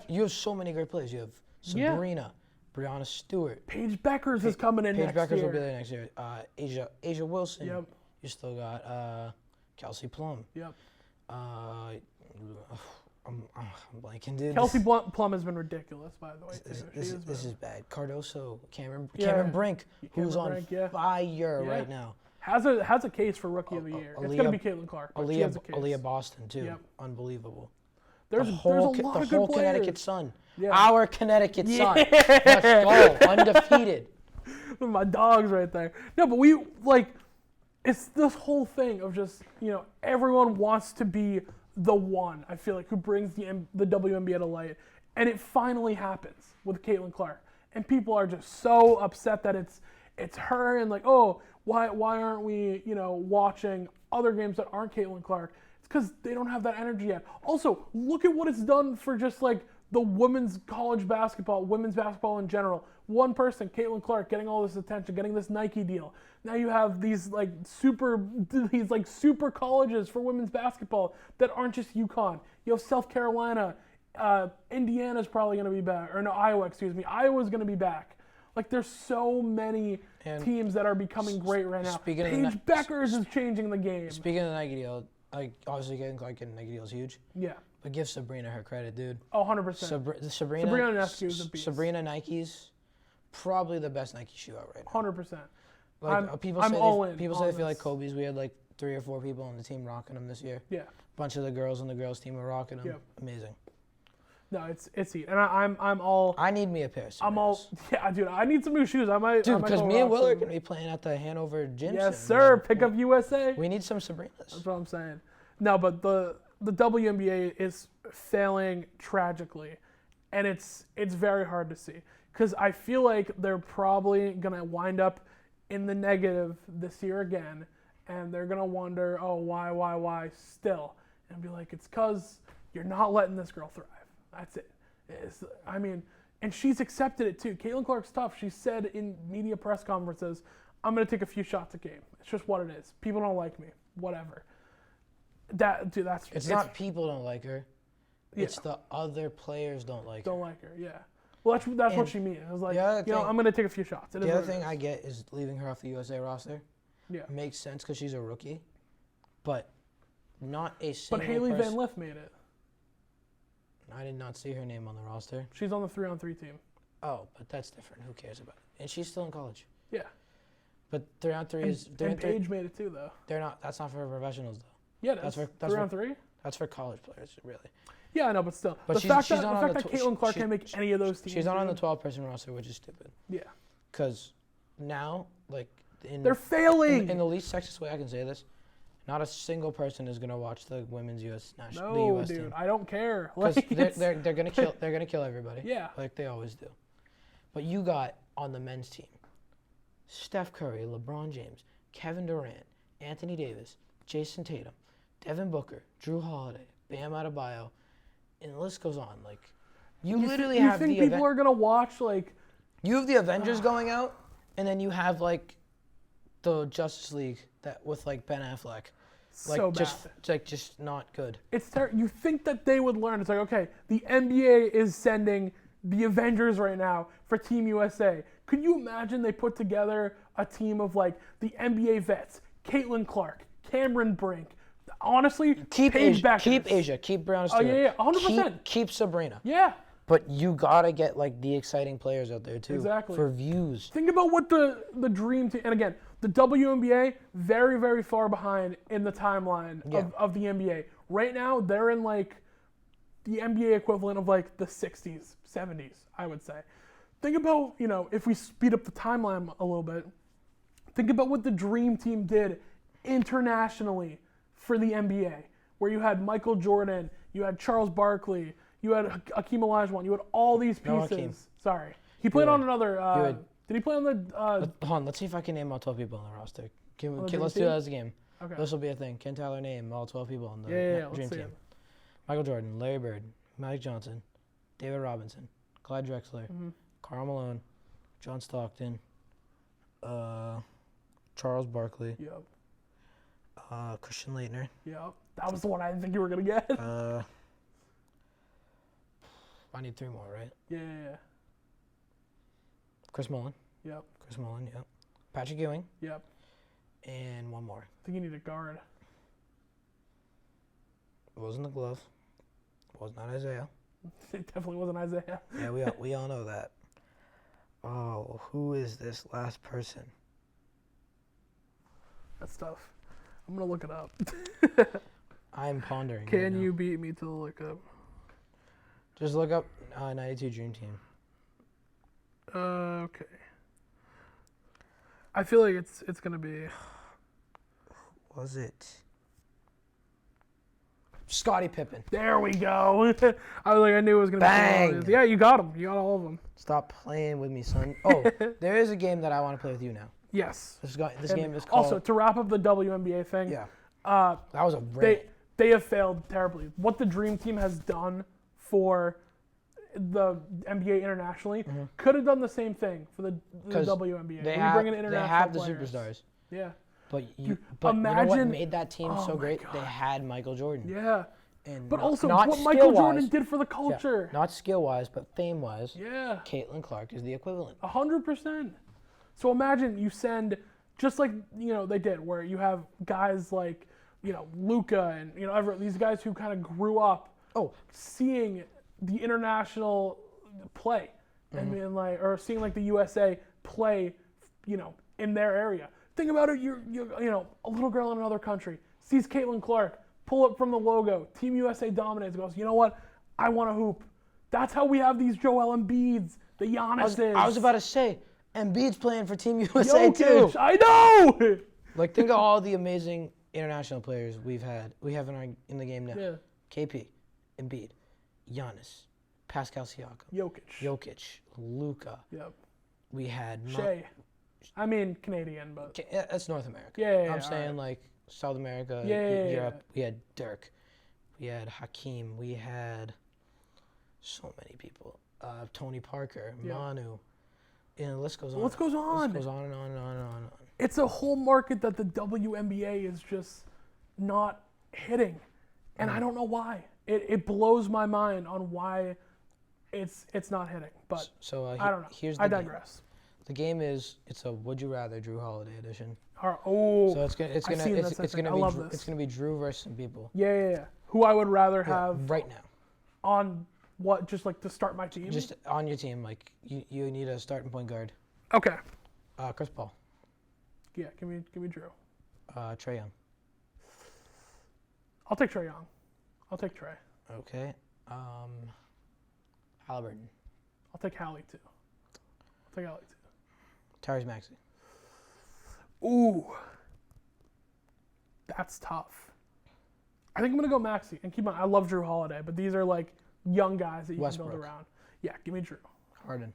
you have so many great players. You have Sabrina, Brianna Stewart. Paige Beckers is coming in next year. Paige Beckers will be there next year. Asia Wilson. Yep. You still got Kelsey Plum. Yep. I'm blanking, dude. Kelsey Plum has been ridiculous, by the way. This is bad. Cardoso, Cameron Brink, Cameron who's on Brink, yeah. fire right now. Has a case for Rookie of the Year. It's going to be Caitlin Clark. But she has a case. Aaliyah Boston, too. Yep. Unbelievable. There's a lot of good players. Connecticut Sun. Yeah. Our Connecticut Sun. Let's go. Undefeated. My dogs right there. No, but it's this whole thing of just, everyone wants to be the one, I feel like, who brings the WNBA to light. And it finally happens with Caitlin Clark. And people are just so upset that it's her, and why aren't we, watching other games that aren't Caitlin Clark? It's because they don't have that energy yet. Also, look at what it's done for just the women's college basketball, women's basketball in general. One person, Caitlin Clark, getting all this attention, getting this Nike deal. Now you have these super colleges for women's basketball that aren't just UConn. You have South Carolina, Indiana's probably going to be back, or no, Iowa, excuse me. Iowa's going to be back. There's so many teams that are becoming great right now. Paige Beckers is changing the game. Speaking of the Nike deal, obviously getting a Nike deal is huge. Yeah. But give Sabrina her credit, dude. Oh, 100%. Sabrina Ionescu is a beast. Sabrina Nike's probably the best Nike shoe out right now. 100%. People say they feel like Kobe's. We had 3 or 4 people on the team rocking them this year. Yeah. A bunch of the girls on the girls team were rocking them. Yep. Amazing. No, it's heat, and I'm all. I need me a pair of Sabrinas. Dude. I need some new shoes. I might. Dude, because me and Will are gonna be playing at the Hanover gym. Yes, soon, sir. man. Pick up USA. We need some Sabrinas. That's what I'm saying. No, but the WNBA is failing tragically, and it's very hard to see, because I feel like they're probably gonna wind up in the negative this year again, and they're gonna wonder, why still, and be like, it's because you're not letting this girl thrive. That's it. And she's accepted it too. Caitlin Clark's tough. She said in media press conferences, I'm going to take a few shots a game. It's just what it is. People don't like me. Whatever. It's not people don't like her. It's the other players don't like her. Don't like her, yeah. Well, that's what she means. I was like, I'm going to take a few shots. The other thing I get is leaving her off the USA roster. Yeah. Makes sense because she's a rookie. But not a single But Haley person. Van Lith made it. I did not see her name on the roster. She's on the 3-on-3 team. Oh, but that's different. Who cares about it? And she's still in college. Yeah. But 3-on-3 is. And Paige made it too, though. They're not. That's not for professionals, though. Yeah, that's 3-on-3. That's for college players, really. Yeah, I know, but still. But the fact that Caitlin Clark can't make any of those teams. She's not on the 12-person roster, which is stupid. Yeah. Because now, they're failing. In the least sexist way I can say this, not a single person is gonna watch the women's U.S. national No, the US dude, team. I don't care. Because they're gonna kill everybody. Yeah. Like they always do. But you got on the men's team, Steph Curry, LeBron James, Kevin Durant, Anthony Davis, Jason Tatum, Devin Booker, Drew Holiday, Bam Adebayo, and the list goes on. You literally have think people are gonna watch You have the Avengers going out, and then you have the Justice League that with Ben Affleck. So bad. Just not good. It's you think that they would learn. It's okay, the NBA is sending the Avengers right now for Team USA. Could you imagine they put together a team of the NBA vets, Caitlin Clark, Cameron Brink, honestly, keep Paige Asia, Beckers. keep Brianna Stewart. Oh yeah, 100%. Keep Sabrina. Yeah. But you gotta get like the exciting players out there too. Exactly. For views. Think about what the dream team, and again, the WNBA very, very far behind in the timeline of the NBA. Right now, they're in like the NBA equivalent of like the 60s, 70s, I would say. Think about, if we speed up the timeline a little bit, think about what the dream team did internationally for the NBA, where you had Michael Jordan, you had Charles Barkley, you had Hakeem Olajuwon, you had all these No, pieces. Hakeem. Sorry. He played on another, Good. did he play on the, Hold on, let's see if I can name all 12 people on the roster. dream Let's do team? that as a game. okay. This will be a thing. Can Tyler name all 12 people on the Yeah, dream let's see team? it. Michael Jordan, Larry Bird, Magic Johnson, David Robinson, Clyde Drexler, Mm-hmm. Karl Malone, John Stockton, Charles Barkley, Yep. Christian Laettner. Yep. That was the one I didn't think you were going to get. I need 3 more, right? Yeah. Chris Mullin. Yep. Yep. Patrick Ewing, Yep. and one more. I think you need a guard. It wasn't the glove. It was not Isaiah. It definitely wasn't Isaiah. Yeah, we all know that. Oh, who is this last person? That's tough. I'm going to look it up. I'm pondering. right Can now. you beat me to look up? Just look up 92 Dream Team. Okay. I feel like it's going to be... Was it? Scottie Pippen. There we go. I was like, I knew it was going to be Bang! one of these. Yeah, you got them. You got all of them. Stop playing with me, son. Oh, there is a game that I want to play with you now. Yes. This And game is called. Also, to wrap up the WNBA thing, Yeah, that was a rant. they have failed terribly. What the Dream Team has done for the NBA internationally could have done the same thing for the 'Cause WNBA. They When you have, bring in they international have the players. superstars. Yeah. But you know what imagine- made that team Oh so my great? God. They had Michael Jordan. Yeah. And But not, also, not what Michael Jordan skill-wise- did for the yeah, culture. not skill-wise, but fame-wise. Yeah. Caitlin Clark is the equivalent. 100%. So imagine you send, just like, they did, where you have guys like, Luca and, these guys who kind of grew up seeing the international play and being like, or seeing like the USA play, in their area. Think about it, you're a little girl in another country sees Caitlin Clark pull up from the logo, Team USA dominates, goes, you know what, I want to hoop. That's how we have these Joel Embiids, the Giannis's. I was about to say, Embiid's playing for Team USA too. Jokic, I know. Like, think of all the amazing international players we have in the game now. Yeah. KP, Embiid, Giannis, Pascal Siakam, Jokic. Luca. Yep. We had Shea. I mean Canadian, but That's North America. Yeah, I'm saying like South America, Yeah. Europe. We had Dirk, we had Hakeem, we had so many people. Tony Parker, Yeah. Manu, and the list goes on. The list goes on. It goes on and on and on and on. it's a whole market that the WNBA is just not hitting, and I don't know why. It blows my mind on why it's not hitting. But So I don't know. Here's the I game. digress. The game it's a Would You Rather Drew Holiday edition. Oh, So it's gonna I've seen this, I think. I love this. It's gonna be Drew versus some people. yeah. Who I would rather have right now. on what? Just like to start my team. Just on your team, like you need a starting point guard. okay. Chris Paul, Yeah, give me Drew. Trae Young. I'll take Trae Young. I'll take Trae. Okay. Halliburton, I'll take Hallie too. Tyrese Maxey. Ooh, that's tough. I think I'm gonna go Maxey. And keep in mind, I love Drew Holiday, but these are like young guys that you can build around. Yeah, give me Drew. Harden.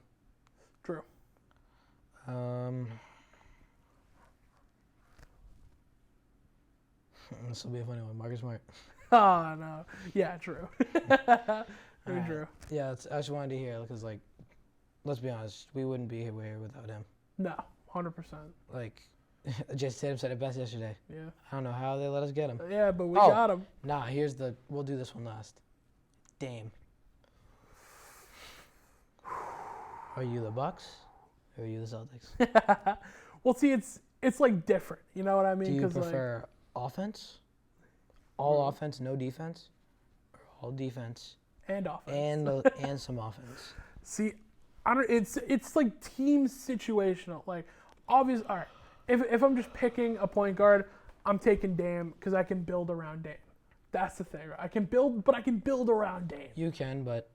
Drew. This will be a funny one. Marcus Smart. Oh no. Yeah, Drew. Give me Drew. Yeah, I just wanted to hear because, like, let's be honest, we wouldn't be here without him. No, 100%. Like, Jason Tatum said it best yesterday. Yeah. I don't know how they let us get him. Yeah, but we got him. Nah, we'll do this one last. Dame. Are you the Bucks or are you the Celtics? Well, see, it's like different. You know what I mean? Do you 'Cause, prefer offense? All offense, no defense? Or all defense And offense. and some offense. See, I don't. It's like team situational. Like, obvious. All right. If I'm just picking a point guard, I'm taking Dame because I can build around Dame. That's the thing. Right? I can build around Dame. You can, but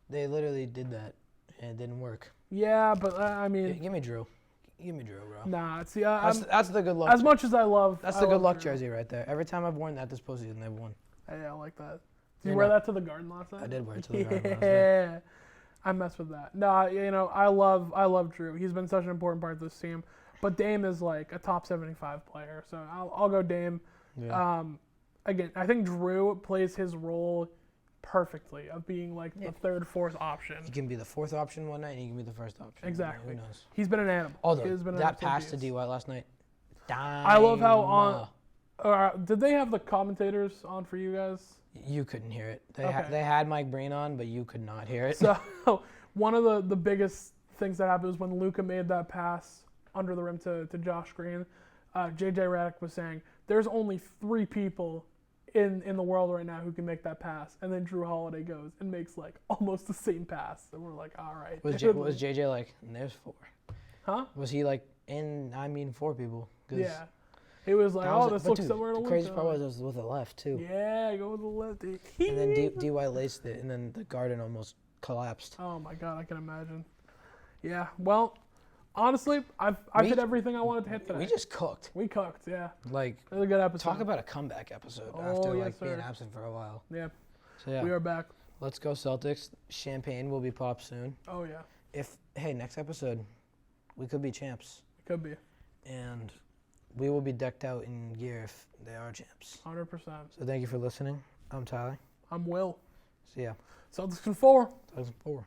they literally did that and it didn't work. Yeah, but I mean, Give me Drew. Give me Drew, bro. nah. See, That's the good luck. as much as I love. That's I the good love luck Drew. jersey right there. Every time I've worn that this postseason, they've won. Yeah, I like that. Did you Yeah, wear no. that to the Garden last night? I did wear it to the Garden last night. Yeah, I mess with that. Nah, I love Drew. He's been such an important part of this team. But Dame is like a top 75 player, so I'll go Dame. Yeah. Again, I think Drew plays his role perfectly of being like the third, fourth option. He can be the fourth option one night, and he can be the first option. Exactly. Who knows? He's been an animal. Although He's been an that absolute pass to beast. D. White last night. I love how did they have the commentators on for you guys? You couldn't hear it. Okay. They had Mike Breen on, but you could not hear it. So one of the biggest things that happened was when Luka made that pass under the rim to Josh Green. JJ Redick was saying there's only 3 people in the world right now who can make that pass, and then Drew Holiday goes and makes like almost the same pass, and we're like, all right. Was JJ like, there's 4? Huh? Was he like, 4 people? 'Cause Yeah. It was like, that was this but looks dude, similar to the crazy Luka. part was with the left, too. Yeah, go with the lefty. And then D. White laced it, and then the garden almost collapsed. Oh my god, I can imagine. Yeah, well, honestly, I've hit everything I wanted to hit today. We just cooked. We cooked, yeah. Like, It was a good episode. talk about a comeback episode Oh, after yes, like being sir. absent for a while. Yeah, So yeah, we are back. let's go Celtics. Champagne will be popped soon. Oh yeah, Next episode, we could be champs, it could be and we will be decked out in gear if they are champs. 100%. So thank you for listening. I'm Tyler. I'm Will. See ya. Celtics in 4. 2004.